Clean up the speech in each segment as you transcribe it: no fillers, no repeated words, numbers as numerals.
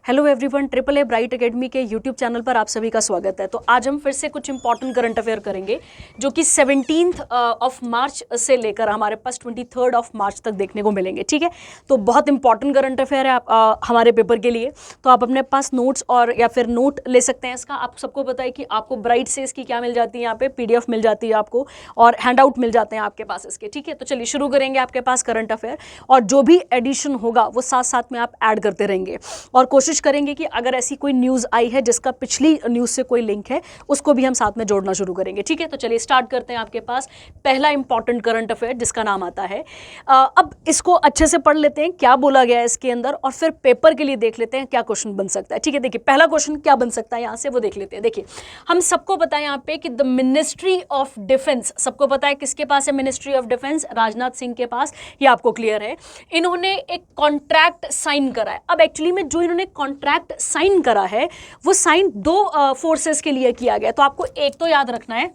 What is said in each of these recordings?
Hello everyone, triple a bright academy के YouTube channel पर आप सभी का स्वागत है। तो आज हम फिर से कुछ इंपॉर्टेंट करंट अफेयर करेंगे जो कि 17th ऑफ मार्च से लेकर हमारे पास 23rd ऑफ मार्च तक देखने को मिलेंगे। ठीक है, तो बहुत इंपॉर्टेंट करंट अफेयर है हमारे पेपर के लिए। तो आप अपने पास नोट्स और या फिर नोट ले सकते हैं इसका। आप सबको पता है कि आपको ब्राइट से इसकी क्या मिल जाती है, यहाँ पे PDF मिल जाती है आपको और हैंड आउट मिल जाते हैं आपके पास इसके। ठीक है, तो चलिए शुरू करेंगे आपके पास करंट अफेयर, और जो भी एडिशन होगा वो साथ साथ में आप ऐड करते रहेंगे और कोशिश करेंगे कि अगर ऐसी कोई न्यूज़ आई है जिसका पिछली न्यूज़ से कोई लिंक है उसको भी हम साथ में जोड़ना शुरू करेंगे। ठीक है, तो चलिए स्टार्ट करते हैं आपके पास पहला इंपॉर्टेंट करंट अफेयर जिसका नाम आता है। अब इसको अच्छे से पढ़ लेते हैं क्या बोला गया है इसके अंदर, और फिर पेपर के लिए देख लेते हैं क्या क्वेश्चन बन सकता है। ठीक है, देखिए पहला क्वेश्चन क्या बन सकता है यहाँ से वो देख लेते हैं। देखिए हम सबको पता है यहाँ पे कि द मिनिस्ट्री ऑफ डिफेंस, सबको पता है किसके पास है ministry of defence, Rajnath Singh के पास, ये आपको क्लियर है। इन्होंने एक कॉन्ट्रैक्ट साइन करा है। अब एक्चुअली में जो इन्होंने कॉन्ट्रैक्ट साइन करा है वो साइन दो फोर्सेस के लिए किया गया। तो आपको एक तो याद रखना है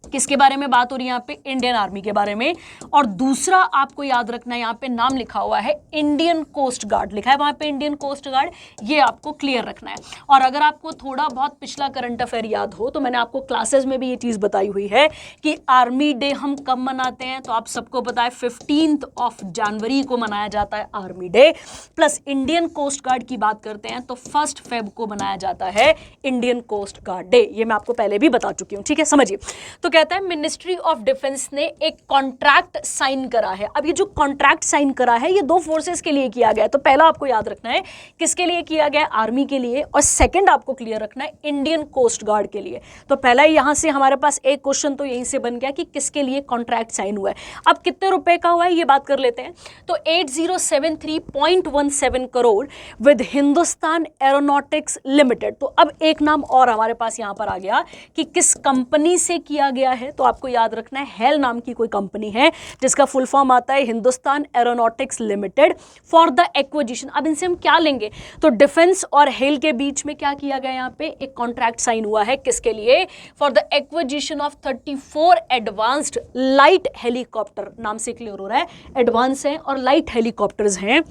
किसके बारे में बात हो रही है यहाँ पे, इंडियन आर्मी के बारे में, और दूसरा आपको याद रखना है यहाँ पे नाम लिखा हुआ है इंडियन कोस्ट गार्ड, लिखा है वहां पे इंडियन कोस्ट गार्ड, ये आपको क्लियर रखना है। और अगर आपको थोड़ा बहुत पिछला करंट अफेयर याद हो तो मैंने आपको क्लासेस में भी ये चीज बताई हुई है कि आर्मी डे हम कब मनाते हैं। तो आप सबको पता है 15th ऑफ जनवरी को मनाया जाता है Army Day, plus Indian coast guard की बात करते हैं तो 1 फेब को मनाया जाता है इंडियन कोस्ट गार्ड डे। ये मैं आपको पहले भी बता चुकी हूँ। ठीक है, समझिए। तो कहता है मिनिस्ट्री ऑफ डिफेंस ने एक कॉन्ट्रैक्ट साइन करा है। अब ये जो कॉन्ट्रैक्ट साइन करा है ये दो फोर्सेस के लिए किया गया है। तो पहला आपको याद रखना है किसके लिए किया गया है, आर्मी के लिए, और सेकंड आपको क्लियर रखना है इंडियन कोस्ट गार्ड के लिए। तो पहला यहां से हमारे पास एक क्वेश्चन तो यहीं से बन गया कि किसके लिए कॉन्ट्रैक्ट साइन हुआ है। अब कितने रुपए का हुआ है ये बात कर लेते हैं। तो 8073.17 crore with Hindustan aeronautics limited. तो अब एक नाम और हमारे पास यहां पर आ गया कि किस कंपनी से किया गया है। तो आपको याद रखना है हेल नाम की कोई कंपनी है जिसका फुल फॉर्म आता है Hindustan aeronautics limited for the acquisition. अब इनसे हम क्या लेंगे, तो डिफेंस और हेल के बीच में क्या किया गया, यहाँ पे एक कॉन्ट्रैक्ट साइन हुआ है किसके लिए, for the acquisition of 34 advanced light helicopter. नाम से क्लियर हो रहा है एडवांस है और लाइट हेलीकॉप्टर्स हैं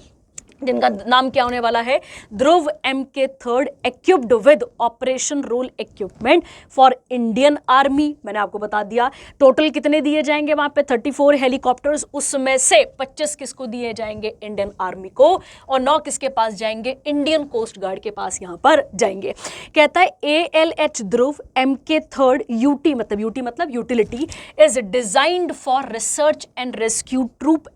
जिनका नाम क्या होने वाला है, Dhruv MK3 equipped with operation role equipment for Indian army. मैंने आपको बता दिया टोटल कितने दिए जाएंगे वहां पे 34 हेलीकॉप्टर्स, उसमें से 25 किसको दिए जाएंगे, इंडियन आर्मी को, और 9 किसके पास जाएंगे, इंडियन कोस्ट गार्ड के पास यहां पर जाएंगे। कहता है ALH ध्रुव MK3 UT मतलब utility is designed for research and rescue troop.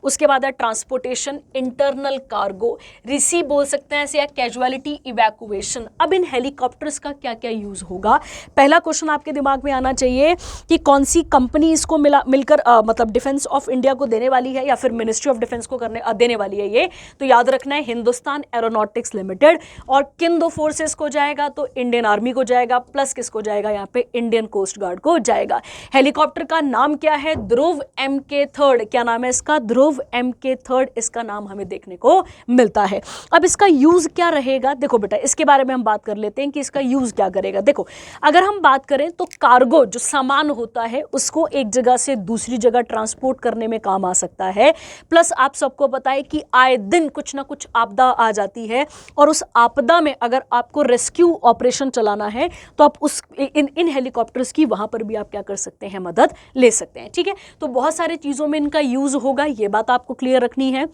उसके बाद है ट्रांसपोर्टेशन, इंटरनल कार्गो, रिसीव बोल सकते हैं ऐसे, या कैजुअलिटी इवैक्यूएशन। अब इन हेलीकॉप्टर्स का क्या क्या यूज होगा, पहला क्वेश्चन आपके दिमाग में आना चाहिए कि कौन सी कंपनी इसको मिलकर मतलब डिफेंस ऑफ इंडिया को देने वाली है या फिर मिनिस्ट्री ऑफ डिफेंस को देने वाली है ये। तो याद रखना है हिंदुस्तान एरोनॉटिक्स लिमिटेड, और किन दो फोर्सेस को जाएगा, तो इंडियन आर्मी को जाएगा, प्लस किसको जाएगा यहाँ पे, इंडियन कोस्ट गार्ड को जाएगा। हेलीकॉप्टर का नाम क्या है, ध्रुव MK3। क्या नाम है इसका, ध्रुव MK3 इसका नाम हमें देखने को मिलता है। अब इसका यूज क्या रहेगा, देखो बेटा इसके बारे में हम बात कर लेते हैं कि इसका यूज क्या करेगा। देखो अगर हम बात करें तो कार्गो जो सामान होता है उसको एक जगह से दूसरी जगह ट्रांसपोर्ट करने में काम आ सकता है। प्लस आप सबको पता है कि आए दिन कुछ ना कुछ आपदा आ जाती है, और उस आपदा में अगर आपको रेस्क्यू ऑपरेशन चलाना है तो आप उस इन हेलीकॉप्टर्स की वहां पर भी आप क्या कर सकते हैं, मदद ले सकते हैं। ठीक है, तो बहुत सारी चीजों में इनका यूज होगा, ये बात आपको क्लियर रखनी है।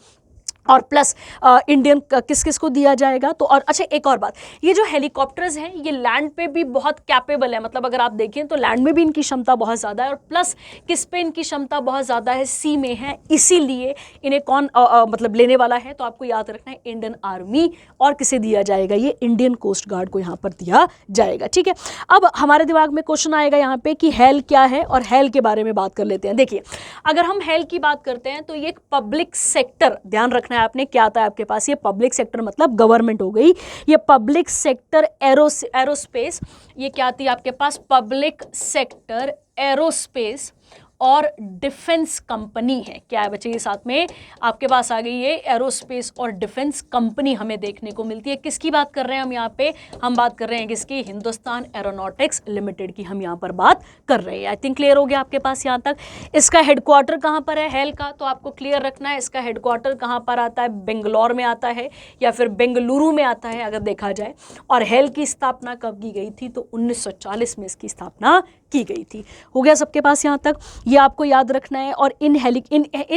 और प्लस इंडियन किस किस को दिया जाएगा। तो और अच्छा एक और बात, ये जो हेलीकॉप्टर्स हैं ये लैंड पे भी बहुत कैपेबल है, मतलब अगर आप देखें तो लैंड में भी इनकी क्षमता बहुत ज़्यादा है, और प्लस किस पे इनकी क्षमता बहुत ज़्यादा है, सी में है, इसीलिए इन्हें कौन मतलब लेने वाला है, तो आपको याद रखना है इंडियन आर्मी, और किसे दिया जाएगा, ये इंडियन कोस्ट गार्ड को यहाँ पर दिया जाएगा। ठीक है, अब हमारे दिमाग में क्वेश्चन आएगा यहाँ पे कि हेल क्या है, और हेल के बारे में बात कर लेते हैं। देखिए अगर हम हेल की बात करते हैं तो ये एक पब्लिक सेक्टर, ध्यान रखना है आपने, क्या आता है आपके पास, ये पब्लिक सेक्टर मतलब गवर्नमेंट हो गई, ये पब्लिक सेक्टर एरोस्पेस, ये क्या आती है आपके पास, पब्लिक सेक्टर एरोस्पेस और डिफेंस कंपनी है। क्या है बच्चे, ये साथ में आपके पास आ गई है एरोस्पेस और डिफेंस कंपनी हमें देखने को मिलती है। किसकी बात कर रहे हैं हम यहाँ पे, हम बात कर रहे हैं किसकी, हिंदुस्तान एरोनॉटिक्स लिमिटेड की हम यहाँ पर बात कर रहे हैं। आई थिंक क्लियर हो गया आपके पास यहाँ तक। इसका हेडक्वार्टर कहाँ पर है हेल का, तो आपको क्लियर रखना है इसका हेडक्वार्टर कहाँ पर आता है, बेंगलोर में आता है या फिर बेंगलुरु में आता है अगर देखा जाए। और हेल की स्थापना कब की गई थी, तो 1940 में इसकी स्थापना की गई थी। हो गया सबके पास यहाँ तक, ये आपको याद रखना है। और इन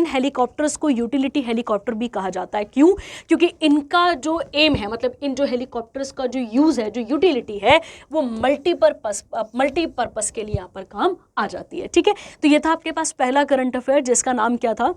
हेलीकॉप्टर्स को यूटिलिटी हेलीकॉप्टर भी कहा जाता है। क्यों, क्योंकि इनका जो एम है, मतलब इन जो हेलीकॉप्टर्स का जो यूज़ है, जो यूटिलिटी है, वो मल्टीपर्पस के लिए यहाँ पर काम आ जाती है। ठीक है, तो ये था आपके पास पहला करंट अफेयर जिसका नाम क्या था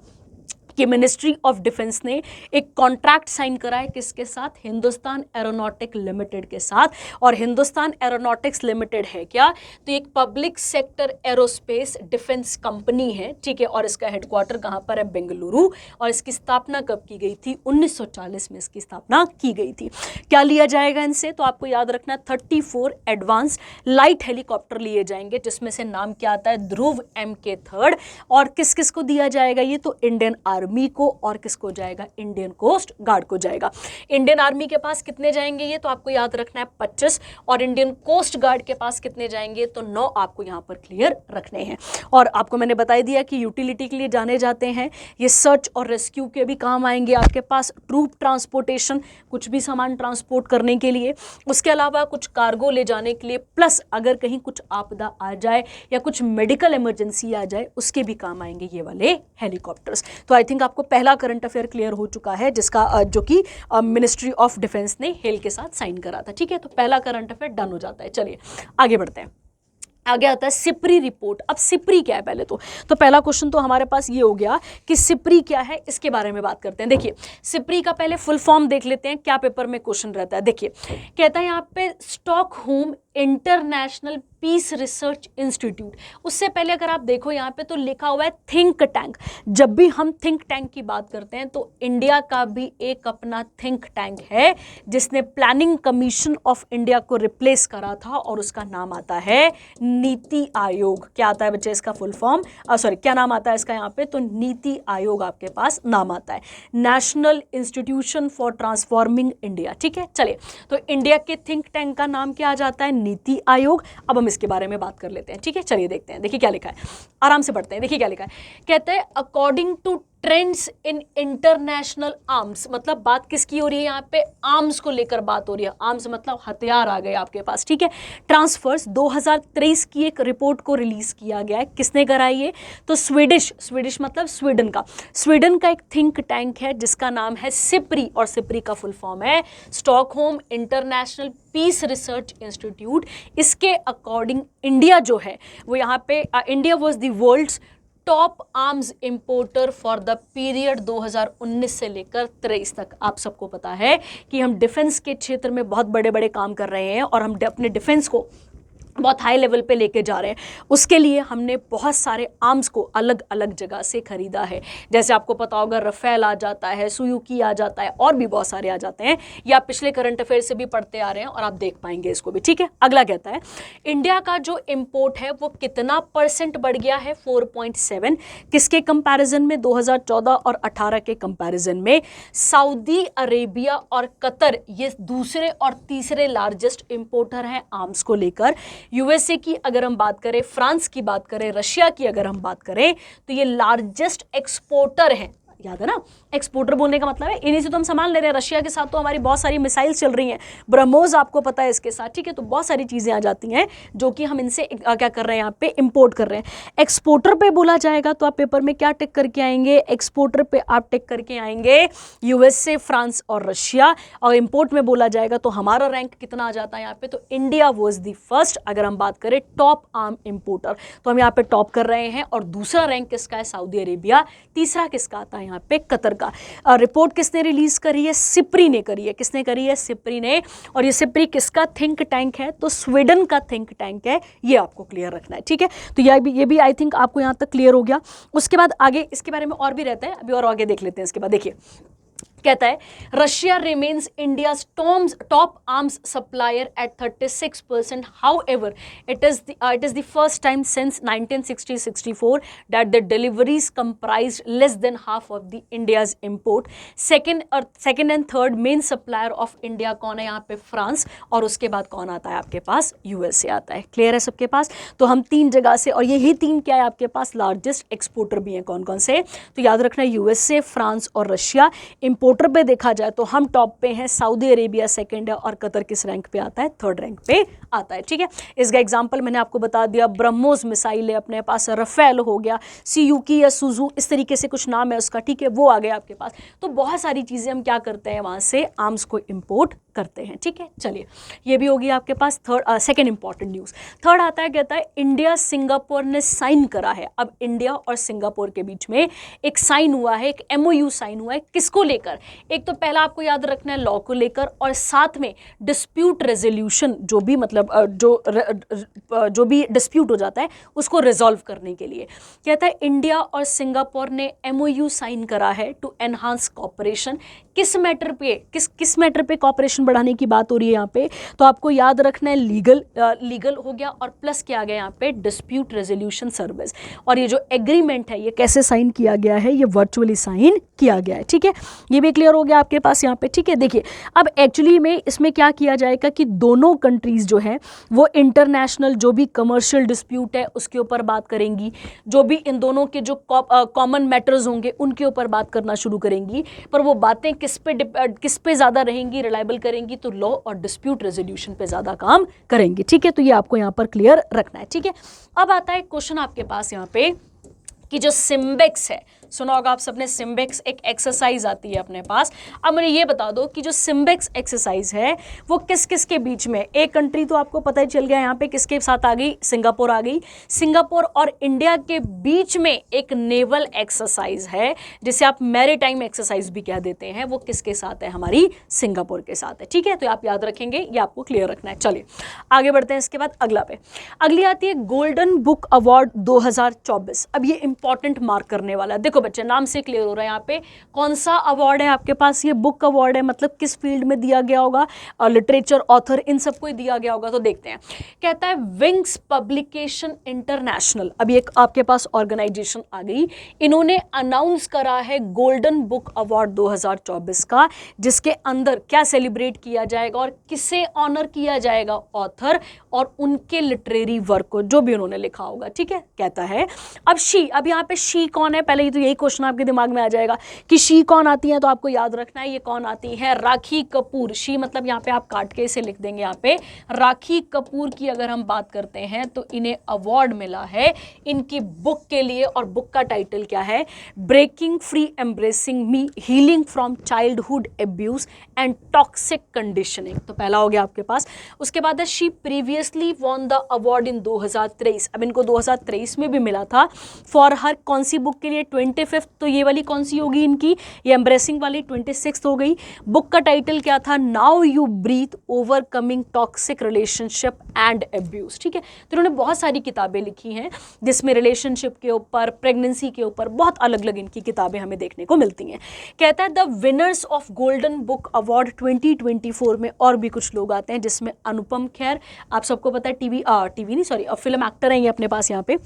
कि मिनिस्ट्री ऑफ डिफेंस ने एक कॉन्ट्रैक्ट साइन करा है किसके साथ, हिंदुस्तान एरोनॉटिक लिमिटेड के साथ। और हिंदुस्तान एरोनॉटिक्स लिमिटेड है क्या, तो एक public sector aerospace defence company है। ठीक है, और इसका हेडक्वार्टर कहाँ पर है, बेंगलुरु। और इसकी स्थापना कब की गई थी, 1940 में इसकी स्थापना की गई थी। क्या लिया जाएगा इनसे, तो आपको याद रखना है 34 एडवांस लाइट हेलीकॉप्टर लिए जाएंगे, जिसमें से नाम क्या आता है, ध्रुव MK3। और किस किस को दिया जाएगा ये, तो इंडियन आर्मी को, और किसको जाएगा, इंडियन कोस्ट गार्ड को जाएगा। इंडियन आर्मी के पास कितने जाएंगे ये, तो आपको याद रखना है 25। और इंडियन कोस्ट गार्ड के पास कितने जाएंगे, तो 9 आपको यहाँ पर क्लियर रखने हैं। और आपको मैंने बता दिया कि यूटिलिटी के लिए जाने जाते हैं ये, सर्च और रेस्क्यू के भी काम आएंगे आपके पास, ट्रूप ट्रांसपोर्टेशन, कुछ भी सामान ट्रांसपोर्ट करने के लिए, उसके अलावा कुछ कार्गो ले जाने के लिए, प्लस अगर कहीं कुछ आपदा आ जाए या कुछ मेडिकल इमरजेंसी आ जाए उसके भी काम आएंगे ये वाले हेलीकॉप्टर्स। तो आई थिंक आपको पहला करंट अफेयर क्लियर हो चुका है, जिसका जो कि मिनिस्ट्री ऑफ डिफेंस ने हेल के साथ साइन करा था। ठीक है, तो पहला करंट अफेयर डन हो जाता है। चलिए आगे बढ़ते हैं। आगे आता है सिप्री रिपोर्ट। अब सिप्री क्या है पहले तो पहला क्वेश्चन तो हमारे पास ये हो गया कि सिप्री क्या है, इसके बारे में बात करते हैं। देखिए सिप्री का पहले फुल फॉर्म देख लेते हैं, क्या पेपर में क्वेश्चन रहता है। देखिए कहता है यहाँ पे Stockholm international peace research institute. उससे पहले अगर आप देखो यहाँ पे तो लिखा हुआ है थिंक टैंक। जब भी हम थिंक टैंक की बात करते हैं तो इंडिया का भी एक अपना थिंक टैंक है जिसने प्लानिंग कमीशन ऑफ इंडिया को रिप्लेस करा था, और उसका नाम आता है नीति आयोग। क्या आता है बच्चे इसका फुल फॉर्म, क्या नाम आता है इसका यहाँ पे, तो नीति आयोग आपके पास नाम आता है, national institution for transforming India. ठीक है, चलिए तो इंडिया के थिंक टैंक का नाम क्या आ जाता है, नीति आयोग। अब हम इसके बारे में बात कर लेते हैं। ठीक है, चलिए देखते हैं। देखिए क्या लिखा है, आराम से पढ़ते हैं। देखिए क्या लिखा है, कहते हैं according to trends in international arms. मतलब बात किसकी हो रही है यहाँ पे, आर्म्स को लेकर बात हो रही है। आर्म्स मतलब हथियार आ गए आपके पास। ठीक है, ट्रांसफर्स 2023 की एक रिपोर्ट को रिलीज किया गया है। किसने कराई है, तो स्वीडिश मतलब स्वीडन का एक थिंक टैंक है जिसका नाम है सिप्री, और सिप्री का फुल फॉर्म है Stockholm international peace research institute. इसके अकॉर्डिंग इंडिया जो है वो यहाँ पे India was the world's top arms importer for the period 2019 से लेकर 23 तक। आप सबको पता है कि हम डिफेंस के क्षेत्र में बहुत बड़े बड़े काम कर रहे हैं और हम अपने डिफेंस को बहुत हाई लेवल पे लेके जा रहे हैं। उसके लिए हमने बहुत सारे आर्म्स को अलग अलग जगह से खरीदा है। जैसे आपको पता होगा रफेल आ जाता है, सुजुकी आ जाता है, और भी बहुत सारे आ जाते हैं। ये आप पिछले करंट अफेयर से भी पढ़ते आ रहे हैं और आप देख पाएंगे इसको भी। ठीक है, अगला कहता है इंडिया का जो इम्पोर्ट है वो कितना % बढ़ गया है, 4.7। किसके कंपैरिजन में, 2014 और 18 के कंपैरिजन में। सऊदी अरेबिया और कतर ये दूसरे और तीसरे लार्जेस्ट इंपोर्टर हैं आर्म्स को लेकर। यूएसए की अगर हम बात करें, फ्रांस की बात करें, रशिया की अगर हम बात करें तो ये लार्जेस्ट एक्सपोर्टर हैं। याद है ना, एक्सपोर्टर बोलने का मतलब है इन्हीं से तो हम सामान ले रहे हैं। रशिया के साथ तो हमारी बहुत सारी मिसाइल चल रही हैं, ब्रह्मोस आपको पता है इसके साथ। ठीक है, तो बहुत सारी चीज़ें आ जाती हैं जो कि हम इनसे क्या कर रहे हैं, यहाँ पे इंपोर्ट कर रहे हैं। एक्सपोर्टर पे बोला जाएगा तो आप पेपर में क्या टिक करके आएंगे, एक्सपोर्टर पे आप टिक करके आएंगे यूएसए, फ्रांस और रशिया। और इंपोर्ट में बोला जाएगा तो हमारा रैंक कितना आ जाता है यहाँ पे, तो इंडिया वॉज द फर्स्ट। अगर हम बात करें टॉप आर्म इंपोर्टर तो हम यहाँ पे टॉप कर रहे हैं। और दूसरा रैंक किसका है, सऊदी अरेबिया। तीसरा किसका आता है यहाँ पे, कतर का। रिपोर्ट किसने रिलीज करी है, सिप्री ने करी है। किसने करी है, सिप्री ने। और ये सिप्री किसका थिंक टैंक है, तो स्वीडन का थिंक टैंक है। ये आपको क्लियर रखना है। ठीक है, तो ये भी आई थिंक आपको यहाँ तक क्लियर हो गया। उसके बाद आगे इसके बारे में और भी रहता है, अभी और आगे देख लेते हैं। इसके बाद देखिए कहता है Russia remains India's top arms supplier at 36%. However it is the first time since 1960-64 that the deliveries comprised less than half of the India's import. Second and third main supplier of India कौन है यहाँ पे? France. और उसके बाद कौन आता है आपके पास? यूएसए आता है. क्लियर है सबके पास? तो हम तीन जगह से, और यही तीन क्या है आपके पास? लार्जेस्ट एक्सपोर्टर भी हैं. कौन कौन से? तो याद रखना यूएसए, फ्रांस और रशिया. इंपोर्टर पे देखा जाए तो हम टॉप पे हैं, सऊदी अरेबिया सेकंड है, और कतर किस रैंक पे आता है? थर्ड रैंक पे आता है. ठीक है, इसका एग्जांपल मैंने आपको बता दिया. ब्रह्मोस मिसाइल है अपने पास, रफेल हो गया, सीयूकी या सुजू, इस तरीके से कुछ नाम है उसका. ठीक है, वो आ गया आपके पास. तो बहुत सारी चीजें हम क्या करते हैं वहां से? आर्म्स को इंपोर्ट करते हैं. ठीक है, चलिए ये भी होगी आपके पास. Second important news. थर्ड आता है, कहता है इंडिया सिंगापुर ने साइन करा है. अब इंडिया और सिंगापुर के बीच में एक साइन हुआ है, एक एमओयू साइन हुआ है. किसको लेकर? एक तो पहला आपको याद रखना है लॉ को लेकर, और साथ में डिस्प्यूट रेजोल्यूशन, जो भी मतलब जो भी डिस्प्यूट हो जाता है उसको रिजॉल्व करने के लिए. कहता है इंडिया और सिंगापुर ने एमओयू साइन करा है टू एनहांस कॉपरेशन. किस मैटर पे, किस मैटर पे कॉपरेशन बढ़ाने की बात हो रही है यहाँ पे? तो आपको याद रखना है लीगल हो गया, और प्लस क्या आ गया यहाँ पे? Dispute resolution service. और ये जो एग्रीमेंट है ये कैसे साइन किया गया है? ये वर्चुअली साइन किया गया है. ठीक है, ये भी क्लियर हो गया आपके पास यहाँ पे. ठीक है, देखिए अब एक्चुअली में इसमें क्या किया जाएगा कि दोनों कंट्रीज जो है वो इंटरनेशनल जो भी कमर्शियल डिस्प्यूट है उसके ऊपर बात करेंगी. जो भी इन दोनों के जो कॉमन मैटर्स होंगे उनके ऊपर बात करना शुरू करेंगी. पर वो बातें किस पे ज़्यादा रहेंगी, रिलायबल करेंगी? तो लॉ और डिस्प्यूट रेजोल्यूशन पे ज़्यादा काम करेंगी. ठीक है, तो ये आपको यहाँ पर क्लियर रखना है. ठीक है, अब आता है क्वेश्चन आपके पास यहाँ पे कि जो सिम्बेक्स है, सुना होगा आप सबने, सिम्बेक्स एक एक्सरसाइज आती है अपने पास. अब मुझे ये बता दो कि जो सिम्बेक्स एक्सरसाइज है वो किस किस के बीच में? एक कंट्री तो आपको पता ही चल गया यहाँ पे किसके साथ आ गई? सिंगापुर आ गई. सिंगापुर और इंडिया के बीच में एक नेवल एक्सरसाइज है जिसे आप मैरीटाइम एक्सरसाइज भी कह देते हैं. वो किसके साथ है? हमारी सिंगापुर के साथ है. ठीक है, तो आप याद रखेंगे, ये आपको क्लियर रखना है. चलिए आगे बढ़ते हैं. इसके बाद अगला पे अगली आती है गोल्डन बुक अवार्ड 2024. अब ये इंपॉर्टेंट मार्क करने वाला है. देखो बच्चे, नाम से क्लियर हो रहा है यहाँ पे कौन सा अवार्ड है आपके पास? ये बुक अवार्ड है. मतलब किस फील्ड में दिया गया होगा? लिटरेचर, ऑथर, इन सबको दिया गया होगा. तो देखते हैं. कहता है विंग्स पब्लिकेशन इंटरनेशनल. अब एक आपके पास ऑर्गेनाइजेशन आ गई. इन्होंने अनाउंस करा है गोल्डन बुक अवार्ड 2024 का, जिसके अंदर क्या सेलिब्रेट किया जाएगा और किसे ऑनर किया जाएगा? ऑथर और उनके लिटरेरी वर्क को, जो भी उन्होंने लिखा होगा. ठीक है, कहता है अब यहाँ पे शी कौन है? पहले तो यही क्वेश्चन आपके दिमाग में आ जाएगा कि शी कौन आती है. तो आपको याद रखना है ये कौन आती है? राखी कपूर. शी मतलब यहाँ पे आप काट के इसे लिख देंगे यहाँ पे. राखी कपूर की अगर हम बात करते हैं तो इन्हें अवार्ड मिला है इनकी बुक के लिए, और बुक का टाइटल क्या है? Breaking free embracing me, healing from childhood abuse and toxic conditioning. तो पहला हो गया आपके पास. उसके बाद है she previously won the award in 2023. अब इनको 2023 में भी मिला था फॉर हर कौन सी बुक के लिए? 25th. तो ये वाली कौन सी होगी इनकी? ये एम्ब्रेसिंग वाली 26th हो गई. बुक का टाइटल क्या था? Now you breathe overcoming toxic relationship and abuse. ठीक है, तो इन्होंने बहुत सारी किताबें लिखी हैं जिसमें रिलेशनशिप के ऊपर, प्रेगनेंसी के ऊपर बहुत अलग अलग इनकी किताबें हमें देखने को मिलती हैं. कहता है the winners of golden book award 2024 में और भी कुछ लोग आते हैं, जिसमें अनुपम खेर, आप सबको पता है फिल्म एक्टर हैं ये अपने पास, यहाँ पे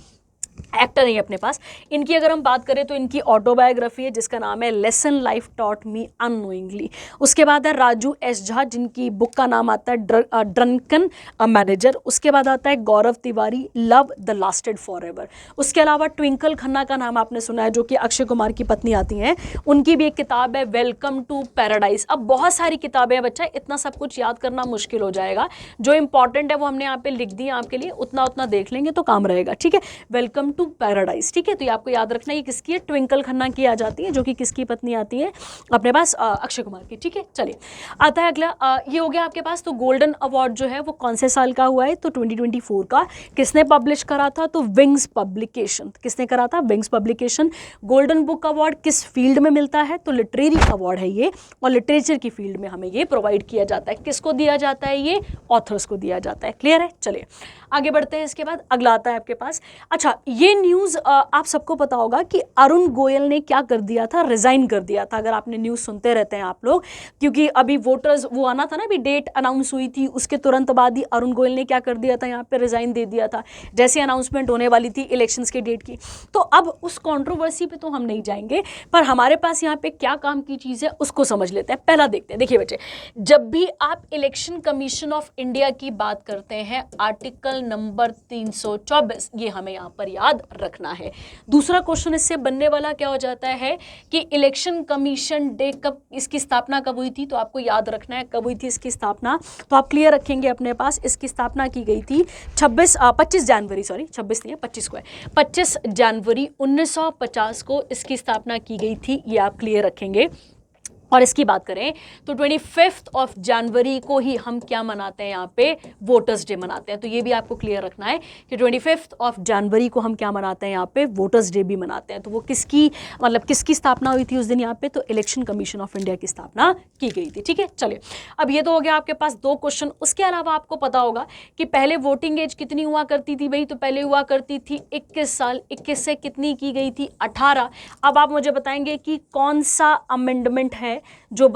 एक्टर है अपने पास. इनकी अगर हम बात करें तो इनकी ऑटोबायोग्राफी है जिसका नाम है lesson life taught me unknowingly. उसके बाद है राजू एस झा जिनकी बुक का नाम आता है ड्रंकन मैनेजर. उसके बाद आता है Gaurav Tiwari, love the lasted forever. उसके अलावा ट्विंकल खन्ना का नाम आपने सुना है, जो कि अक्षय कुमार की पत्नी आती हैं. उनकी भी एक किताब है वेलकम टू पैराडाइज. अब बहुत सारी किताबें हैं बच्चा, इतना सब कुछ याद करना मुश्किल हो जाएगा. जो इंपॉर्टेंट है वो हमने यहाँ पे लिख दी आपके लिए, उतना उतना देख लेंगे तो काम रहेगा. ठीक है, वेलकम टू पैराडाइज. ठीक है, तो ये आपको याद रखना है. ये किसकी है? ट्विंकल खन्ना की आ जाती है, जो कि किसकी पत्नी आती है अपने पास? अक्षय कुमार की. ठीक है, चलिए आता है अगला. ये हो गया आपके पास. तो गोल्डन अवार्ड जो है वो कौन से साल का हुआ है? तो 2024 का. किसने पब्लिश करा था? तो विंग्स पब्लिकेशन. किसने करा था? Wings publication. Golden book award किस फील्ड में मिलता है? तो लिटरेरी अवार्ड है ये, और लिटरेचर की फील्ड में हमें ये प्रोवाइड किया जाता है. किसको दिया जाता है? ये ऑथर्स को दिया जाता है. क्लियर है? चलिए आगे बढ़ते हैं. इसके बाद अगला आता है आपके पास. अच्छा, ये न्यूज़ आप सबको पता होगा कि अरुण गोयल ने क्या कर दिया था, रिज़ाइन कर दिया था। अगर आपने न्यूज़ सुनते रहते हैं आप लोग, क्योंकि अभी वोटर्स वो आना था ना, अभी डेट अनाउंस हुई थी, उसके तुरंत बाद ही अरुण गोयल ने क्या कर दिया था, यहाँ पे रिज़ाइन दे दिया था जैसे अनाउंसमेंट होने वाली थी इलेक्शंस के डेट की। तो अब उस कॉन्ट्रोवर्सी पे तो हम नहीं जाएंगे, पर हमारे पास यहाँ पे क्या काम की चीज़ है उसको समझ लेते हैं। पहला देखते हैं। देखिए बच्चे, जब भी आप इलेक्शन कमीशन ऑफ इंडिया की बात करते हैं, आर्टिकल नंबर 324 ये हमें यहाँ पर याद रखना है। दूसरा क्वेश्चन इससे बनने वाला क्या हो जाता है कि इलेक्शन कमीशन डे कब, इसकी स्थापना कब हुई थी, तो आपको याद रखना है कब हुई थी इसकी स्थापना। तो आप क्लियर रखेंगे अपने पास, इसकी स्थापना की गई थी 25 जनवरी, सॉरी 26 नहीं है 25 को है, 25 जनवरी 1950 को इसकी स्थापना की गई थी, ये आप क्लियर रखेंगे। और इसकी बात करें तो 25 जनवरी को ही हम क्या मनाते हैं, यहाँ पे वोटर्स डे मनाते हैं। तो ये भी आपको क्लियर रखना है कि 25 जनवरी को हम क्या मनाते हैं, यहाँ पे वोटर्स डे भी मनाते हैं। तो वो किसकी, मतलब किसकी स्थापना हुई थी उस दिन यहाँ पे, तो इलेक्शन कमीशन ऑफ इंडिया की स्थापना की गई थी। ठीक है, चलिए अब ये तो हो गया आपके पास दो क्वेश्चन। उसके अलावा आपको पता होगा कि पहले वोटिंग एज कितनी हुआ करती थी भाई, तो पहले हुआ करती थी 21 साल, 21 से कितनी की गई थी, 18। अब आप मुझे बताएंगे कि कौन सा अमेंडमेंट है जो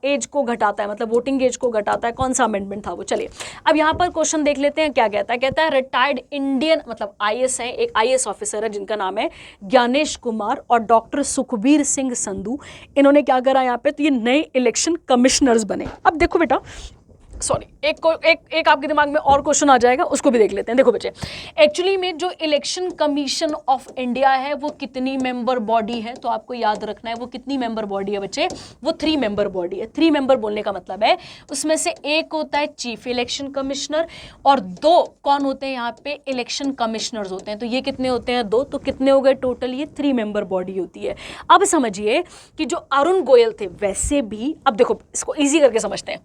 एज को घटाता है, मतलब वोटिंग एज को घटाता है, कौन सा अमेंडमेंट था वो। चलिए अब यहाँ पर क्वेश्चन देख लेते हैं क्या कहता है। कहता है रिटायर्ड इंडियन, मतलब आईएएस है, एक आईएएस ऑफिसर है जिनका नाम है ज्ञानेश कुमार और डॉक्टर सुखबीर सिंह संधू, इन्होंने क्या करा यहाँ पे, तो ये नए इलेक्शन कमिश्नर्स बने। अब देखो बेटा, सॉरी एक आपके दिमाग में और क्वेश्चन आ जाएगा, उसको भी देख लेते हैं। देखो बच्चे, एक्चुअली में जो इलेक्शन कमीशन ऑफ इंडिया है वो कितनी मेंबर बॉडी है, तो आपको याद रखना है वो कितनी मेंबर बॉडी है बच्चे, वो 3 मेंबर बॉडी है। 3 मेंबर बोलने का मतलब है उसमें से एक होता है चीफ इलेक्शन कमिश्नर और 2 कौन होते हैं यहाँ पे, इलेक्शन कमिश्नर्स होते हैं। तो ये कितने होते हैं, 2, तो कितने हो गए टोटल, ये 3 मेंबर बॉडी होती है। अब समझिए कि जो अरुण गोयल थे, वैसे भी अब देखो इसको ईजी करके समझते हैं,